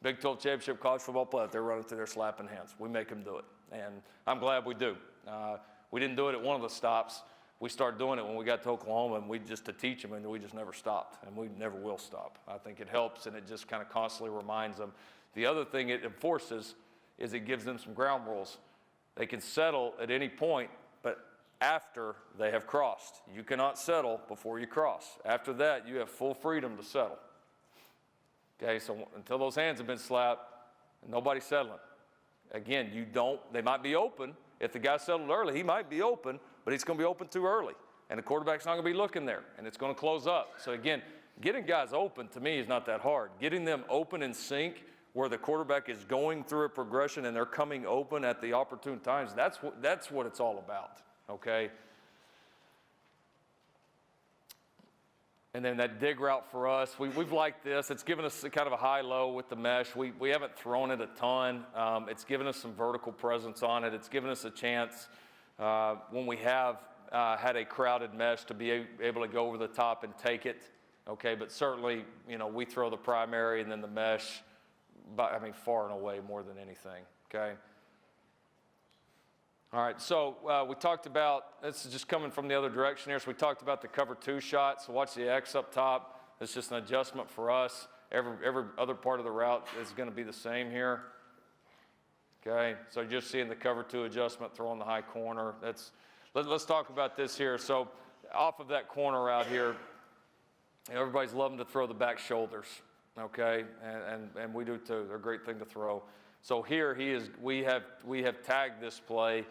Big 12 championship college football play, they're running through their slapping hands. We make them do it. And I'm glad we do. We didn't do it at one of the stops. We started doing it when we got to Oklahoma, and to teach them, and we just never stopped, and we never will stop. I think it helps, and it just kind of constantly reminds them. The other thing it enforces is it gives them some ground rules. They can settle at any point, but after they have crossed. You cannot settle before you cross. After that, you have full freedom to settle. Okay, so until those hands have been slapped, nobody's settling. Again, they might be open. If the guy settled early, he might be open, but he's going to be open too early. And the quarterback's not going to be looking there, and it's going to close up. So again, getting guys open to me is not that hard. Getting them open in sync where the quarterback is going through a progression and they're coming open at the opportune times, that's what it's all about, okay? And then that dig route for us, we've liked this. It's given us kind of a high-low with the mesh. We haven't thrown it a ton. It's given us some vertical presence on it. It's given us a chance when we have had a crowded mesh to be able to go over the top and take it, okay? But certainly, we throw the primary and then the mesh, far and away more than anything, okay? All right, so we talked about, this is just coming from the other direction here, so we talked about the cover 2 shot. So watch the X up top. It's just an adjustment for us. Every other part of the route is going to be the same here. Okay, so you're just seeing the cover 2 adjustment, throwing the high corner. Let's talk about this here. So off of that corner route here, everybody's loving to throw the back shoulders, okay, and we do too. They're a great thing to throw. So here we have tagged this play,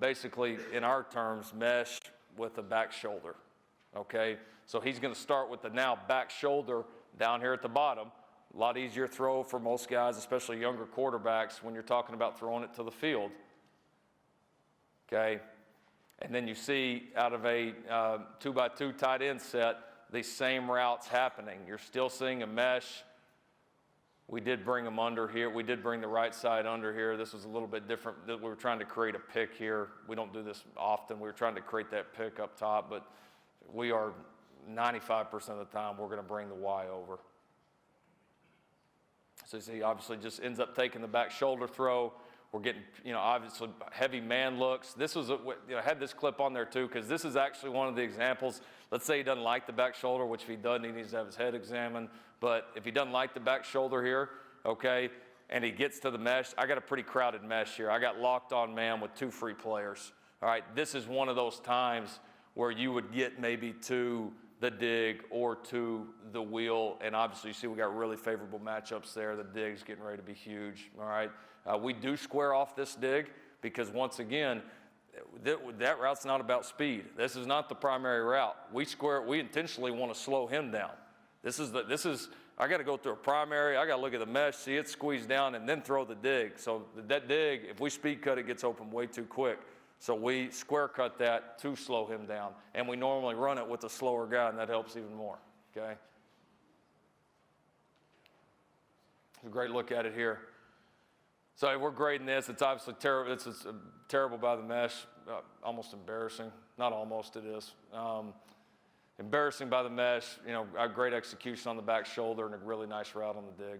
basically in our terms, mesh with the back shoulder, okay? So he's going to start with the now back shoulder down here at the bottom. A lot easier throw for most guys, especially younger quarterbacks, when you're talking about throwing it to the field, okay? And then you see out of a 2x2 tight end set, these same routes happening. You're still seeing a mesh. We did bring them under here. We did bring the right side under here. This was a little bit different. We were trying to create a pick here. We don't do this often. We were trying to create that pick up top, but we are 95% of the time we're going to bring the Y over. So you see, obviously just ends up taking the back shoulder throw. We're getting, obviously heavy man looks. This was, I had this clip on there too, because this is actually one of the examples. Let's say he doesn't like the back shoulder, which if he doesn't, he needs to have his head examined. But if he doesn't like the back shoulder here, okay, and he gets to the mesh, I got a pretty crowded mesh here. I got locked on man with 2 free players. All right, this is one of those times where you would get maybe to the dig or to the wheel, and obviously you see we got really favorable matchups there. The dig's getting ready to be huge, all right? We do square off this dig because once again, that route's not about speed. This is not the primary route. We intentionally want to slow him down. I got to go through a primary, I got to look at the mesh, see it squeeze down, and then throw the dig. So that dig, if we speed cut, it gets open way too quick. So we square cut that to slow him down. And we normally run it with a slower guy, and that helps even more, okay? A great look at it here. So we're grading this. It's obviously terrible. It's terrible by the mesh, almost embarrassing. Not almost, it is. Embarrassing by the mesh, a great execution on the back shoulder and a really nice route on the dig.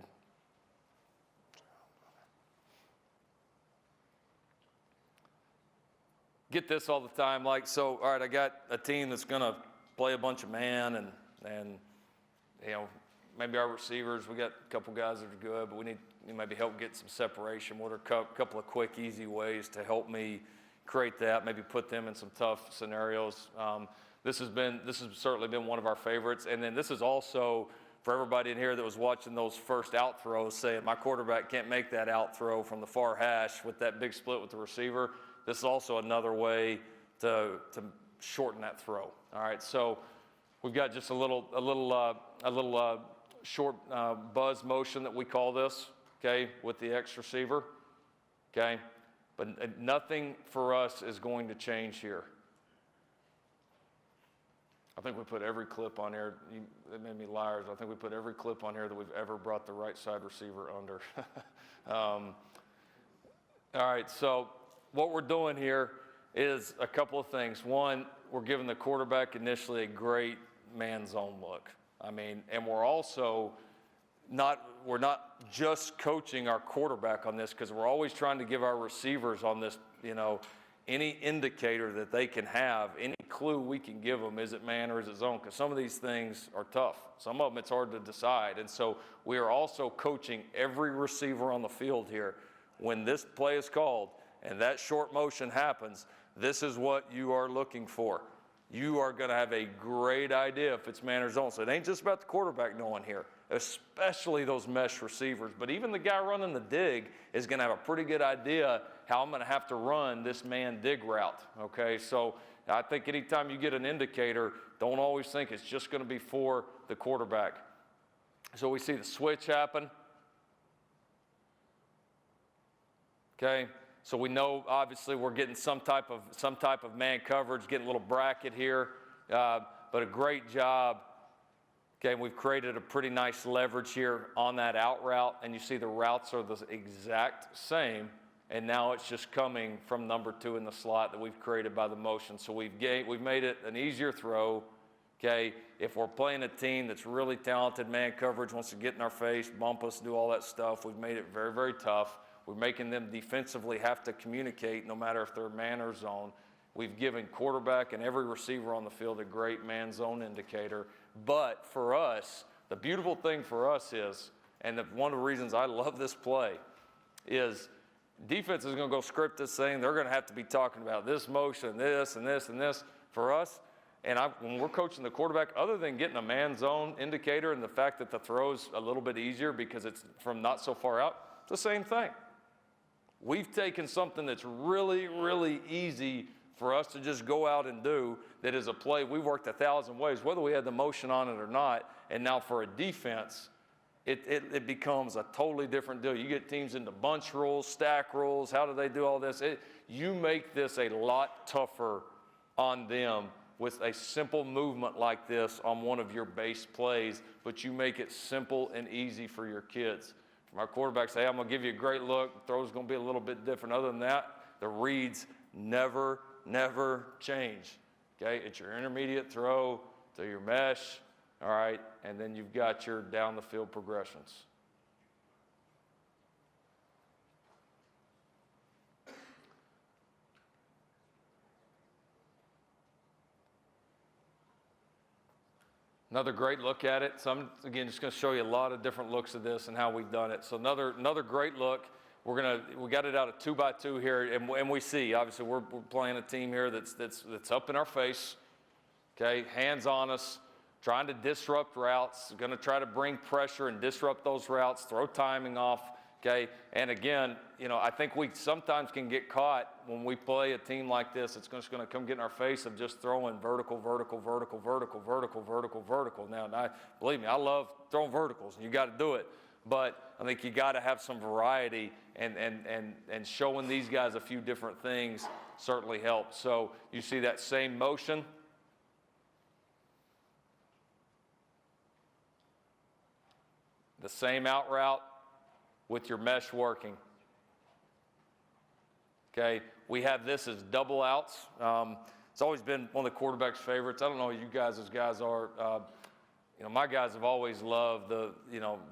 Get this all the time. All right, I got a team that's going to play a bunch of man and you know, maybe our receivers, we got a couple guys that are good, but we need to maybe help get some separation. What are a couple of quick, easy ways to help me create that, maybe put them in some tough scenarios. This has certainly been one of our favorites. And then this is also for everybody in here that was watching those first out throws saying my quarterback can't make that out throw from the far hash with that big split with the receiver. This is also another way to shorten that throw. All right, so we've got just a little short buzz motion that we call this, okay, with the X receiver, okay? But nothing for us is going to change here. I think we put every clip on here. It made me liars. I think we put every clip on here that we've ever brought the right side receiver under. All right, so what we're doing here is a couple of things. One, we're giving the quarterback initially a great man zone look. I mean, and we're not just coaching our quarterback on this, because we're always trying to give our receivers on this, you know, any indicator that they can have, any clue we can give them, is it man or is it zone? Because some of these things are tough. Some of them it's hard to decide. And so we are also coaching every receiver on the field here. When this play is called and that short motion happens, this is what you are looking for. You are going to have a great idea if it's man or zone. So it ain't just about the quarterback knowing here, especially those mesh receivers. But even the guy running the dig is going to have a pretty good idea how I'm going to have to run this man dig route, okay? So I think anytime you get an indicator, don't always think it's just going to be for the quarterback. So we see the switch happen, okay? So we know, obviously, we're getting some type of man coverage, getting a little bracket here, but a great job. Okay, we've created a pretty nice leverage here on that out route, and you see the routes are the exact same, and now it's just coming from number 2 in the slot that we've created by the motion. So we've made it an easier throw. Okay, if we're playing a team that's really talented, man coverage wants to get in our face, bump us, do all that stuff, we've made it very, very tough. We're making them defensively have to communicate no matter if they're man or zone. We've given quarterback and every receiver on the field a great man zone indicator. But for us, the beautiful thing for us is, and one of the reasons I love this play, is defense is going to go script this thing. They're going to have to be talking about this motion, this, and this, and this. For us, and when we're coaching the quarterback, other than getting a man zone indicator and the fact that the throw's a little bit easier because it's from not so far out, it's the same thing. We've taken something that's really, really easy for us to just go out and do, that is a play we've worked 1,000 ways, whether we had the motion on it or not, and now for a defense, it becomes a totally different deal. You get teams into bunch rules, stack rules, how do they do all this? You make this a lot tougher on them with a simple movement like this on one of your base plays, but you make it simple and easy for your kids. Our quarterbacks say, I'm going to give you a great look. The throw's going to be a little bit different. Other than that, the reads never change. Okay, it's your intermediate throw to your mesh, all right, and then you've got your down the field progressions. Another great look at it. So I'm, again, just going to show you a lot of different looks of this and how we've done it. So another great look. We got it out of 2x2 here, and we see, obviously, we're playing a team here that's up in our face, okay, hands on us, trying to disrupt routes, going to try to bring pressure and disrupt those routes, throw timing off, okay? And again, you know, I think we sometimes can get caught when we play a team like this. It's just going to come get in our face of just throwing vertical. Now, believe me, I love throwing verticals, and you got to do it. But I think you got to have some variety, and showing these guys a few different things certainly helps. So you see that same motion. The same out route with your mesh working. Okay, we have this as double outs. It's always been one of the quarterback's favorites. I don't know what you guys as guys are. You know, my guys have always loved the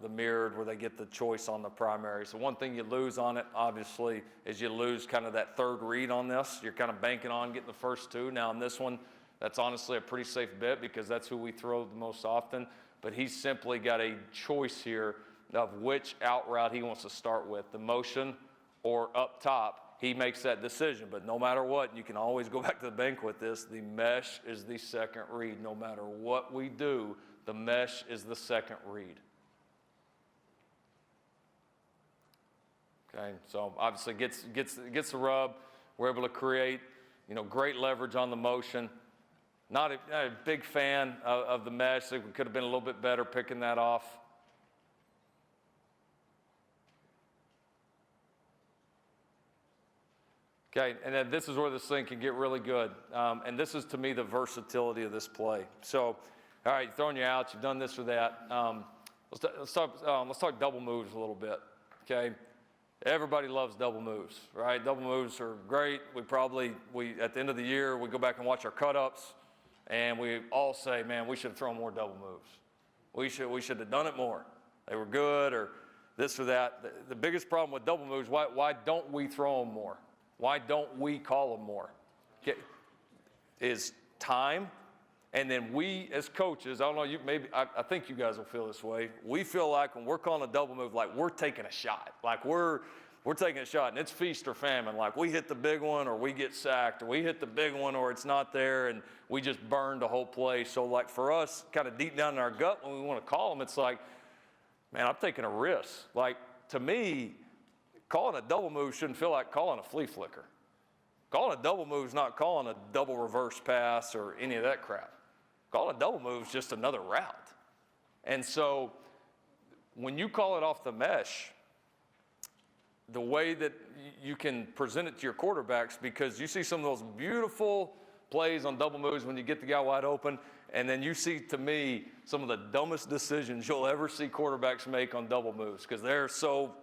mirrored where they get the choice on the primary. So one thing you lose on it, obviously, is you lose kind of that third read on this. You're kind of banking on getting the first two. Now in this one, That's honestly a pretty safe bet because that's who we throw the most often. But he's simply got a choice here of which out route he wants to start with, the motion or up top. He makes that decision. But no matter what, you can always go back to the bank with this, the mesh is the second read. No matter what we do, the mesh is the second read. Okay, so obviously gets the rub. We're able to create, great leverage on the motion. Not a big fan of the mesh. I think we could have been a little bit better picking that off. Okay, and then this is where this thing can get really good. And this is, to me, the versatility of this play. So, all right, throwing you out, you've done this or that. Let's talk double moves a little bit, okay? Everybody loves double moves, right? Double moves are great. We at the end of the year, we go back and watch our cut-ups, and we all say, man, we should have thrown more double moves. We should have done it more. They were good, or this or that. The biggest problem with double moves, why don't we throw them more? Why don't we call them more? Okay. Is time. And then we as coaches, I don't know, I think you guys will feel this way. We feel like when we're calling a double move, like we're taking a shot. Like we're taking a shot and it's feast or famine. Like we hit the big one or we get sacked, or we hit the big one or it's not there and we just burned the whole play. So like for us, kind of deep down in our gut when we want to call them, it's like, man, I'm taking a risk. Like to me, calling a double move shouldn't feel like calling a flea flicker. Calling a double move is not calling a double reverse pass or any of that crap. Calling a double move is just another route. And so when you call it off the mesh, the way that you can present it to your quarterbacks, because you see some of those beautiful plays on double moves when you get the guy wide open, and then you see, to me, some of the dumbest decisions you'll ever see quarterbacks make on double moves because they're so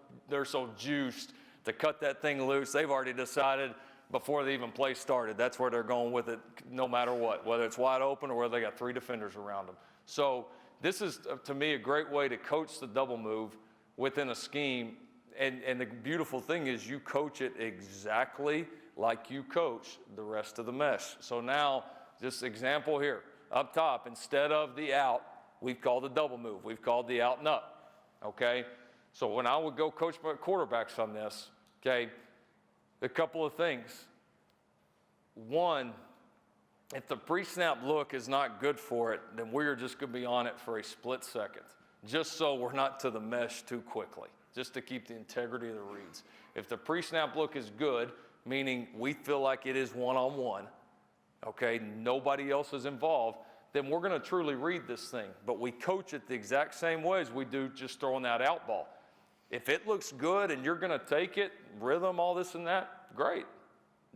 juiced to cut that thing loose. They've already decided before the even play started, that's where they're going with it no matter what, whether it's wide open or whether they got three defenders around them. So this is, to me, a great way to coach the double move within a scheme. And the beautiful thing is you coach it exactly like you coach the rest of the mesh. So now, just example here, up top, instead of the out, we've called the double move. We've called the out and up, okay? So when I would go coach my quarterbacks on this, okay, a couple of things. One, if the pre-snap look is not good for it, then we're just going to be on it for a split second, just so we're not to the mesh too quickly, just to keep the integrity of the reads. If the pre-snap look is good, meaning we feel like it is one-on-one, okay, nobody else is involved, then we're going to truly read this thing. But we coach it the exact same way as we do just throwing that out ball. If it looks good and you're going to take it, rhythm, all this and that, great.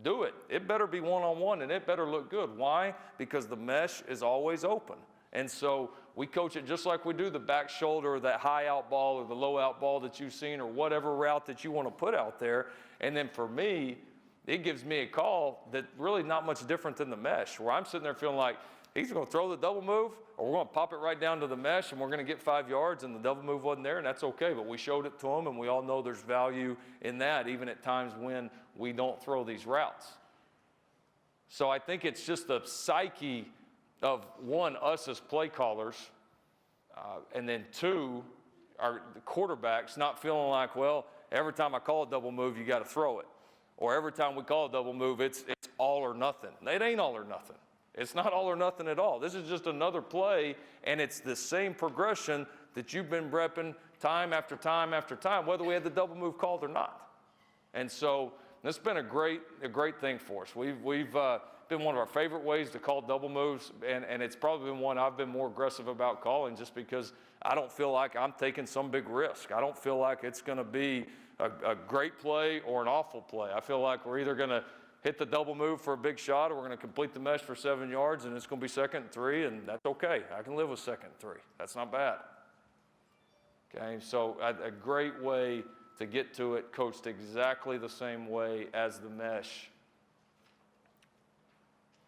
Do it. It better be one-on-one and it better look good. Why? Because the mesh is always open. And so we coach it just like we do the back shoulder or that high out ball or the low out ball that you've seen or whatever route that you want to put out there. And then for me, it gives me a call that really not much different than the mesh, where I'm sitting there feeling like he's going to throw the double move or we're going to pop it right down to the mesh and we're going to get 5 yards and the double move wasn't there, and that's okay. But we showed it to them and we all know there's value in that, even at times when we don't throw these routes. So I think it's just the psyche of, one, us as play callers, and then two, the quarterbacks not feeling like, well, every time I call a double move, you got to throw it. Or every time we call a double move, it's all or nothing. It ain't all or nothing. It's not all or nothing at all. This is just another play, and it's the same progression that you've been repping time after time after time, whether we had the double move called or not. And so this has been a great thing for us. We've been one of our favorite ways to call double moves, and it's probably been one I've been more aggressive about calling just because I don't feel like I'm taking some big risk. I don't feel like it's going to be a great play or an awful play. I feel like we're either going to hit the double move for a big shot or we're going to complete the mesh for 7 yards, and it's going to be 2nd and 3, and that's okay. I can live with 2nd and 3. That's not bad. Okay, so a great way to get to it, coached exactly the same way as the mesh.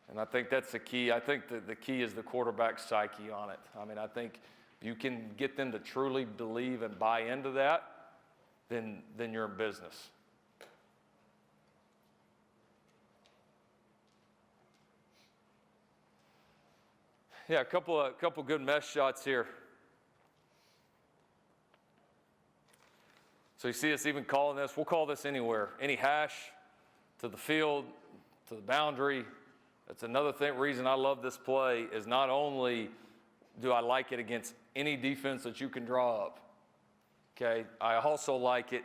And I think that's the key. I think that the key is the quarterback psyche on it. I mean, I think if you can get them to truly believe and buy into that, then you're in business. Yeah, a couple good mesh shots here. So you see us even calling this, we'll call this anywhere, any hash to the field, to the boundary. That's another reason I love this play is not only do I like it against any defense that you can draw up, okay, I also like it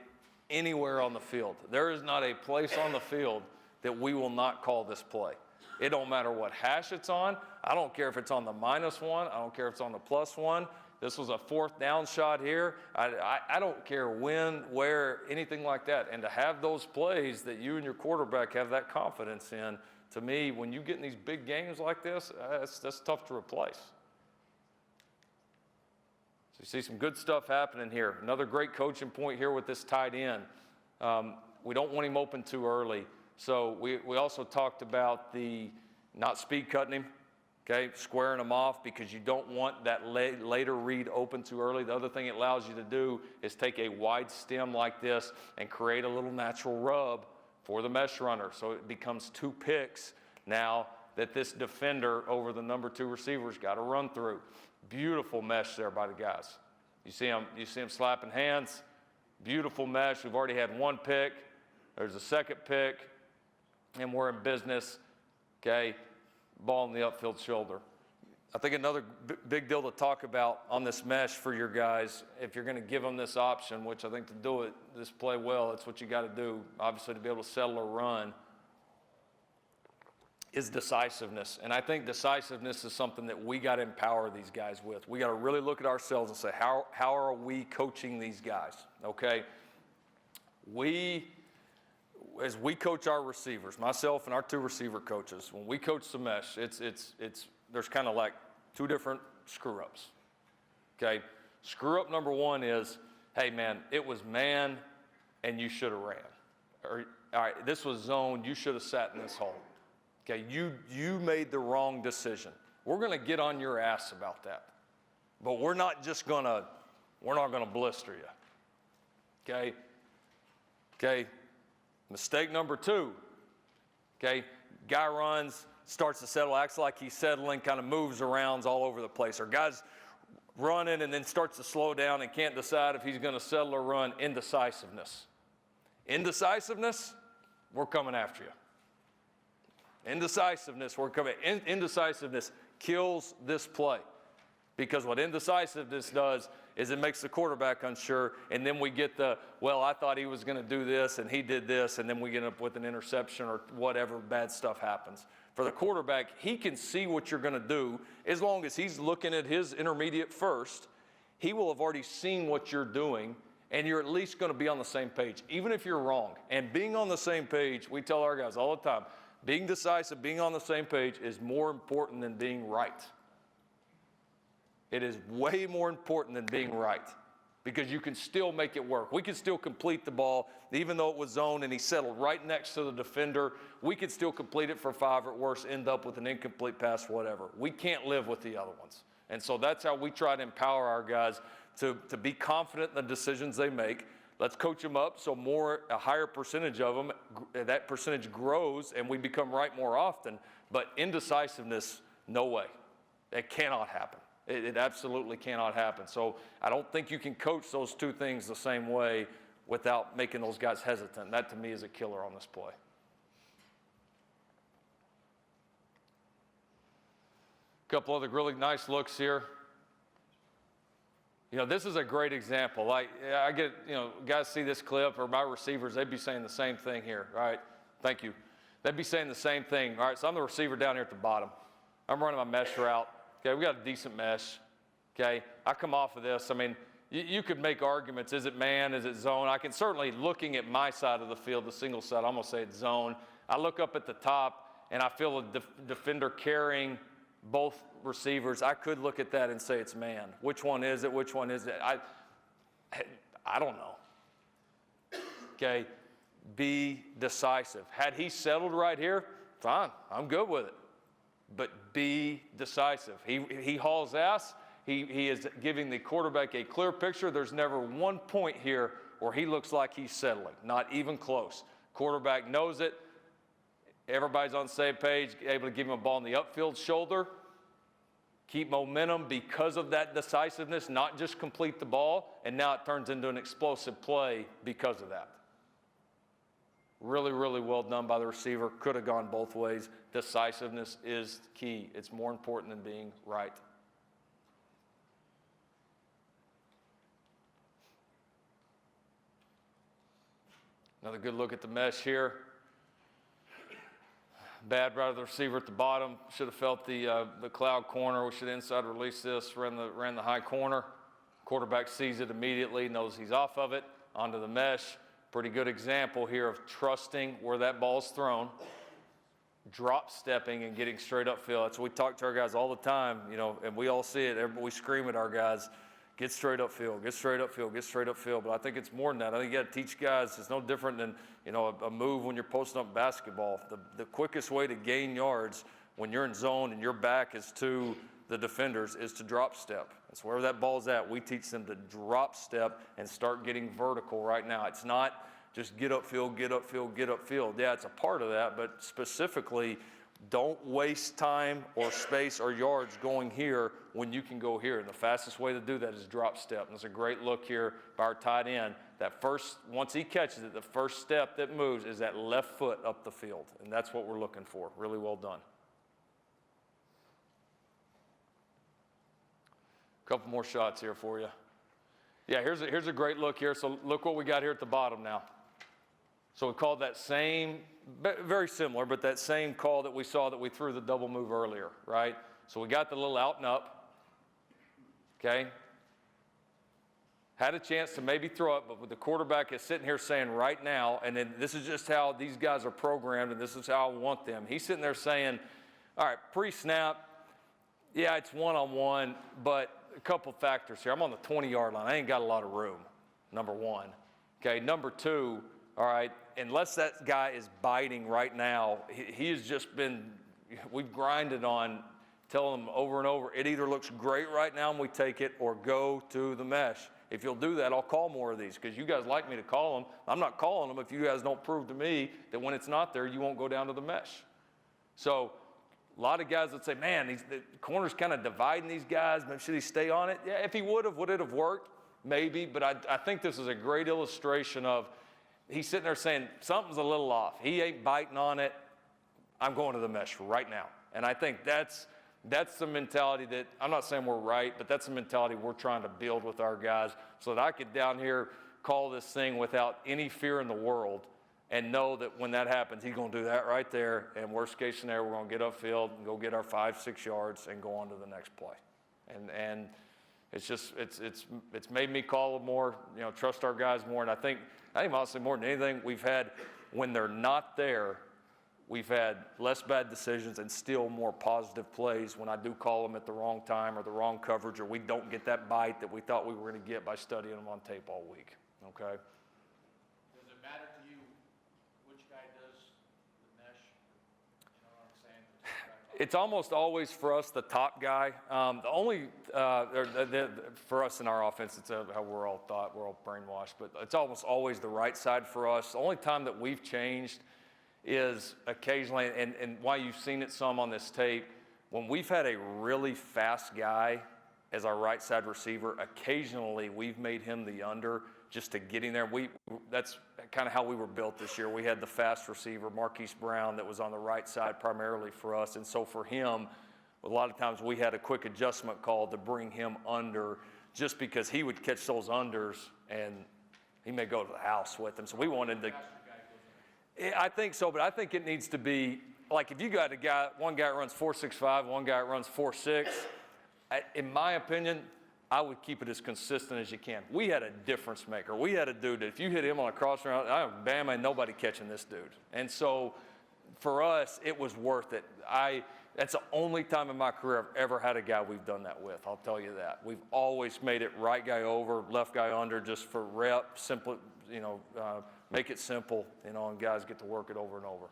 anywhere on the field. There is not a place on the field that we will not call this play. It don't matter what hash it's on. I don't care if it's on the -1. I don't care if it's on the +1. This was a 4th down shot here. I don't care when, where, anything like that. And to have those plays that you and your quarterback have that confidence in, to me, when you get in these big games like this, that's tough to replace. So you see some good stuff happening here. Another great coaching point here with this tight end. We don't want him open too early. So we also talked about the not speed cutting him, okay, squaring him off because you don't want that later read open too early. The other thing it allows you to do is take a wide stem like this and create a little natural rub for the mesh runner. So it becomes 2 picks now that this defender over the number 2 receiver's got to run through. Beautiful mesh there by the guys. You see him slapping hands. Beautiful mesh. We've already had 1 pick. There's a 2nd pick. And we're in business, okay, ball in the upfield shoulder. I think another big deal to talk about on this mesh for your guys, if you're going to give them this option, which I think to do this play well, it's what you got to do, obviously, to be able to settle a run, is decisiveness. And I think decisiveness is something that we got to empower these guys with. We got to really look at ourselves and say, how are we coaching these guys, okay? As we coach our receivers, myself and our 2 receiver coaches, when we coach the mesh, there's kind of like 2 different screw-ups, okay? Screw-up number 1 is, hey, man, it was man, and you should have ran. Or, all right, this was zone, you should have sat in this hole. Okay, you made the wrong decision. We're going to get on your ass about that. But we're not going to blister you, okay? Okay. Mistake number 2, okay, guy runs, starts to settle, acts like he's settling, kind of moves around all over the place. Or guy's running and then starts to slow down and can't decide if he's going to settle or run. Indecisiveness. Indecisiveness, we're coming after you. Indecisiveness, we're coming. Indecisiveness kills this play. Because what indecisiveness does is it makes the quarterback unsure, and then we get well, I thought he was going to do this, and he did this, and then we get up with an interception or whatever bad stuff happens. For the quarterback, he can see what you're going to do as long as he's looking at his intermediate first. He will have already seen what you're doing, and you're at least going to be on the same page, even if you're wrong. And being on the same page, we tell our guys all the time, being decisive, being on the same page is more important than being right. It is way more important than being right because you can still make it work. We can still complete the ball, even though it was zone and he settled right next to the defender. We could still complete it for 5 or at worst end up with an incomplete pass, whatever. We can't live with the other ones. And so that's how we try to empower our guys to be confident in the decisions they make. Let's coach them up so a higher percentage of them, that percentage grows and we become right more often. But indecisiveness, no way. It cannot happen. It absolutely cannot happen. So I don't think you can coach those 2 things the same way without making those guys hesitant. That to me is a killer on this play. A couple other really nice looks here. You know, this is a great example. Like, I get, guys see this clip, or my receivers, they'd be saying the same thing here, all right? Thank you. They'd be saying the same thing. All right, so I'm the receiver down here at the bottom. I'm running my mesh route. Okay, we got a decent mesh. Okay, I come off of this. I mean, you could make arguments. Is it man? Is it zone? I can certainly, looking at my side of the field, the single side, I'm going to say it's zone. I look up at the top, and I feel a defender carrying both receivers. I could look at that and say it's man. Which one is it? Which one is it? I don't know. Okay, be decisive. Had he settled right here, fine, I'm good with it. But be decisive. He hauls ass. He is giving the quarterback a clear picture. There's never one point here where he looks like he's settling, not even close. Quarterback knows it. Everybody's on the same page, able to give him a ball in the upfield shoulder. keep momentum because of that decisiveness, not just complete the ball, and now it turns into an explosive play because of that. Really, really well done by the receiver. Could have gone both ways. Decisiveness is key. It's more important than being right. Another good look at the mesh here. Bad by the receiver at the bottom. Should have felt the cloud corner. We should inside release this, ran the high corner. Quarterback sees it immediately, knows he's off of it, onto the mesh. Pretty good example here of trusting where that ball's thrown, drop stepping and getting straight upfield. That's what we talk to our guys all the time, and we all see it. We scream at our guys, get straight upfield, get straight upfield, get straight upfield. But I think it's more than that. I think you got to teach guys. It's no different than a move when you're posting up basketball. The quickest way to gain yards when you're in zone and your back is to the defenders is to drop step. That's wherever that ball's at. We teach them to drop step and start getting vertical right now. It's not just get upfield, get upfield, get upfield. Yeah, it's a part of that, but specifically, don't waste time or space or yards going here when you can go here. And the fastest way to do that is drop step. And it's a great look here by our tight end. That first, once he catches it, the first step that moves is that left foot up the field. And that's what we're looking for. Really well done. A couple more shots here for you. Yeah, here's a great look here. So look what we got here at the bottom now. So we called that same, very similar, but that same call that we saw that we threw the double move earlier, right? So we got the little out and up, okay? Had a chance to maybe throw it, but with the quarterback is sitting here saying right now, and then this is just how these guys are programmed, and this is how I want them. He's sitting there saying, all right, pre-snap, yeah, it's one-on-one, but a couple factors here. I'm on the 20-yard line. I ain't got a lot of room, number one. Okay, number two, all right, unless that guy is biting right now, he has just been, we've grinded on telling him over and over, it either looks great right now and we take it, or go to the mesh. If you'll do that, I'll call more of these because you guys like me to call them. I'm not calling them if you guys don't prove to me that when it's not there, you won't go down to the mesh. So a lot of guys would say, man, the corner's kind of dividing these guys. Maybe should he stay on it? Yeah, if he would it have worked? Maybe, but I think this is a great illustration of he's sitting there saying, something's a little off. He ain't biting on it. I'm going to the mesh right now. And I think that's the mentality that, I'm not saying we're right, but that's the mentality we're trying to build with our guys so that I could down here call this thing without any fear in the world and know that when that happens, he's going to do that right there. And worst case scenario, we're going to get upfield and go get our 5-6 yards and go on to the next play. And it's just, it's made me call them more, trust our guys more. And I think honestly more than anything, we've had, when they're not there, we've had less bad decisions and still more positive plays when I do call them at the wrong time or the wrong coverage, or we don't get that bite that we thought we were going to get by studying them on tape all week. Okay? Does it matter to you which guy does the mesh? You know what I'm saying? It's almost always for us the top guy. For us in our offense, it's how we're all thought, we're all brainwashed, but it's almost always the right side for us. The only time that we've changed is occasionally, and why you've seen it some on this tape, when we've had a really fast guy as our right side receiver, occasionally we've made him the under just to get in there. That's kind of how we were built this year. We had the fast receiver, Marquise Brown, that was on the right side primarily for us. And so for him, a lot of times we had a quick adjustment call to bring him under just because he would catch those unders and he may go to the house with them. So we wanted to. I think so, but I think it needs to be, like if you got one guy that runs 4.65, one guy that runs 4.6, in my opinion, I would keep it as consistent as you can. We had a difference maker. We had a dude that if you hit him on a cross route, bam, ain't nobody catching this dude. And so for us, it was worth it. That's the only time in my career I've ever had a guy we've done that with. I'll tell you that. We've always made it right guy over, left guy under, just for rep, simple, make it simple, and guys get to work it over and over.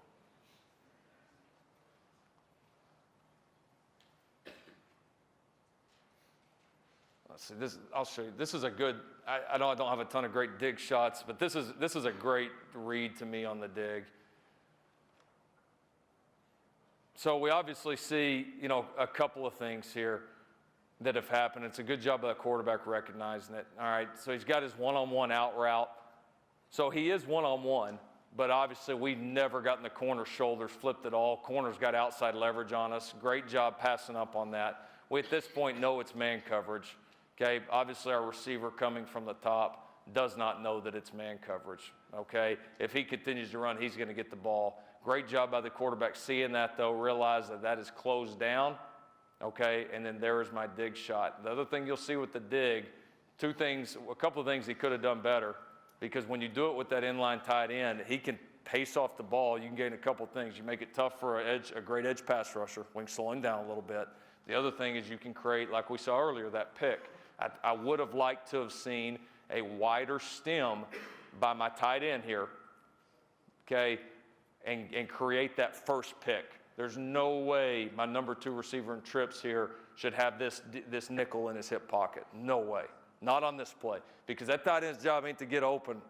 Let's see, I'll show you. This is a good, I know I don't have a ton of great dig shots, but this is a great read to me on the dig. So we obviously see, a couple of things here. that have happened. It's a good job by the quarterback recognizing it. All right, so he's got his one-on-one out route. So he is one-on-one, but obviously we never got in the corner shoulders, flipped it all. Corners got outside leverage on us. Great job passing up on that. We at this point know it's man coverage. Okay, obviously our receiver coming from the top does not know that it's man coverage. Okay, if he continues to run, he's going to get the ball. Great job by the quarterback seeing that though, realize that that is closed down. Okay, and then there is my dig shot. The other thing you'll see with the dig, a couple of things he could have done better, because when you do it with that inline tight end, he can pace off the ball. You can gain a couple of things. You make it tough for a great edge pass rusher. We can slow him down a little bit. The other thing is you can create, like we saw earlier, that pick. I would have liked to have seen a wider stem by my tight end here, okay, and create that first pick. There's no way my number 2 receiver in trips here should have this nickel in his hip pocket. No way. Not on this play. Because that tight end's job ain't to get open.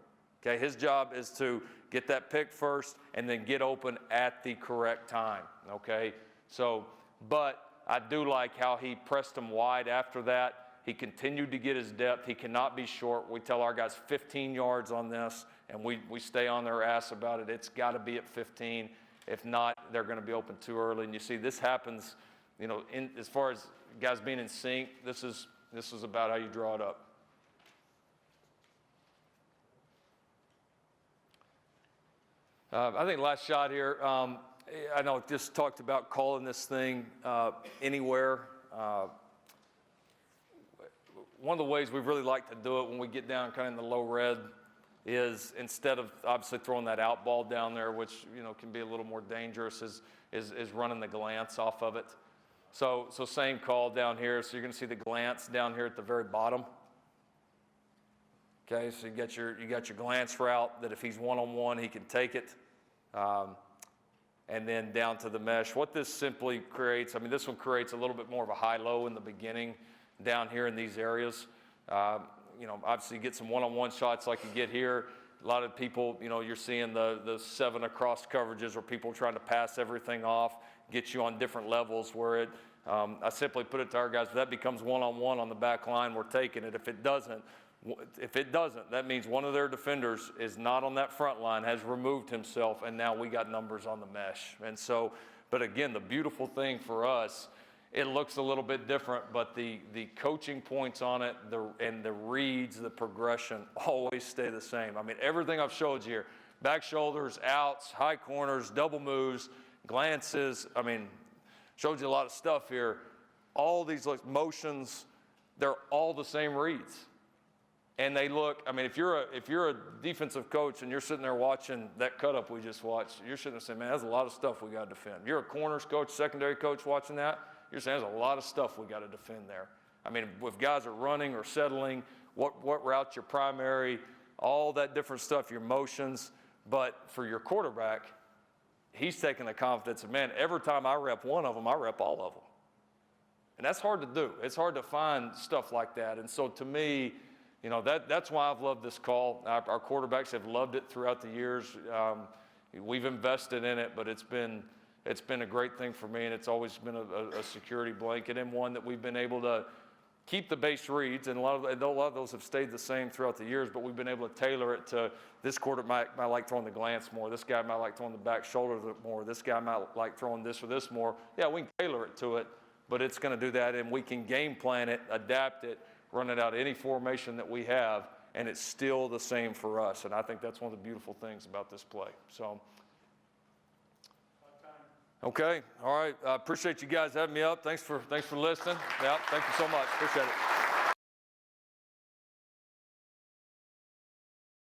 Okay, his job is to get that pick first and then get open at the correct time. Okay, so, but I do like how he pressed him wide after that. He continued to get his depth. He cannot be short. We tell our guys 15 yards on this, and we stay on their ass about it. It's got to be at 15. If not, they're going to be open too early. And you see, this happens, you know, as far as guys being in sync, this is about how you draw it up. I think last shot here, I know just talked about calling this thing anywhere. One of the ways we really like to do it when we get down kind of in the low red is, instead of obviously throwing that out ball down there, which, you know, can be a little more dangerous, is running the glance off of it. So same call down here. So you're going to see the glance down here at the very bottom. Okay, so you got your glance route that if he's one-on-one, he can take it. And then down to the mesh. What this simply creates, I mean, this one creates a little bit more of a high-low in the beginning down here in these areas. You know, obviously you get some one-on-one shots like you get here. A lot of people, you know, you're seeing the 7 across coverages where people are trying to pass everything off, get you on different levels where it, I simply put it to our guys, if that becomes one-on-one on the back line, we're taking it. If it doesn't, that means one of their defenders is not on that front line, has removed himself, and now we got numbers on the mesh. And so, but again, the beautiful thing for us, it looks a little bit different, but the coaching points on it, and the reads, the progression always stay the same. I mean, everything I've showed you here, back shoulders, outs, high corners, double moves, glances, I mean, showed you a lot of stuff here. All these motions, they're all the same reads. And they look, I mean, if you're a defensive coach and you're sitting there watching that cut up we just watched, you're sitting there saying, man, there's a lot of stuff we got to defend. You're a corners coach, secondary coach watching that, you're saying there's a lot of stuff we got to defend there. I mean, if guys are running or settling, what route your primary, all that different stuff, your motions. But for your quarterback, he's taking the confidence of, man, every time I rep one of them, I rep all of them. And that's hard to do. It's hard to find stuff like that. And so to me, you know, that's why I've loved this call. Our quarterbacks have loved it throughout the years. We've invested in it, but it's been a great thing for me, and it's always been a security blanket, and one that we've been able to keep the base reads, and a lot of those have stayed the same throughout the years, but we've been able to tailor it to this quarterback might like throwing the glance more, this guy might like throwing the back shoulder more, this guy might like throwing this or this more. Yeah, we can tailor it to it, but it's going to do that, and we can game plan it, adapt it, run it out any formation that we have, and it's still the same for us. And I think that's one of the beautiful things about this play. So, okay, all right. I appreciate you guys having me up. Thanks for listening. Yeah, thank you so much. Appreciate it.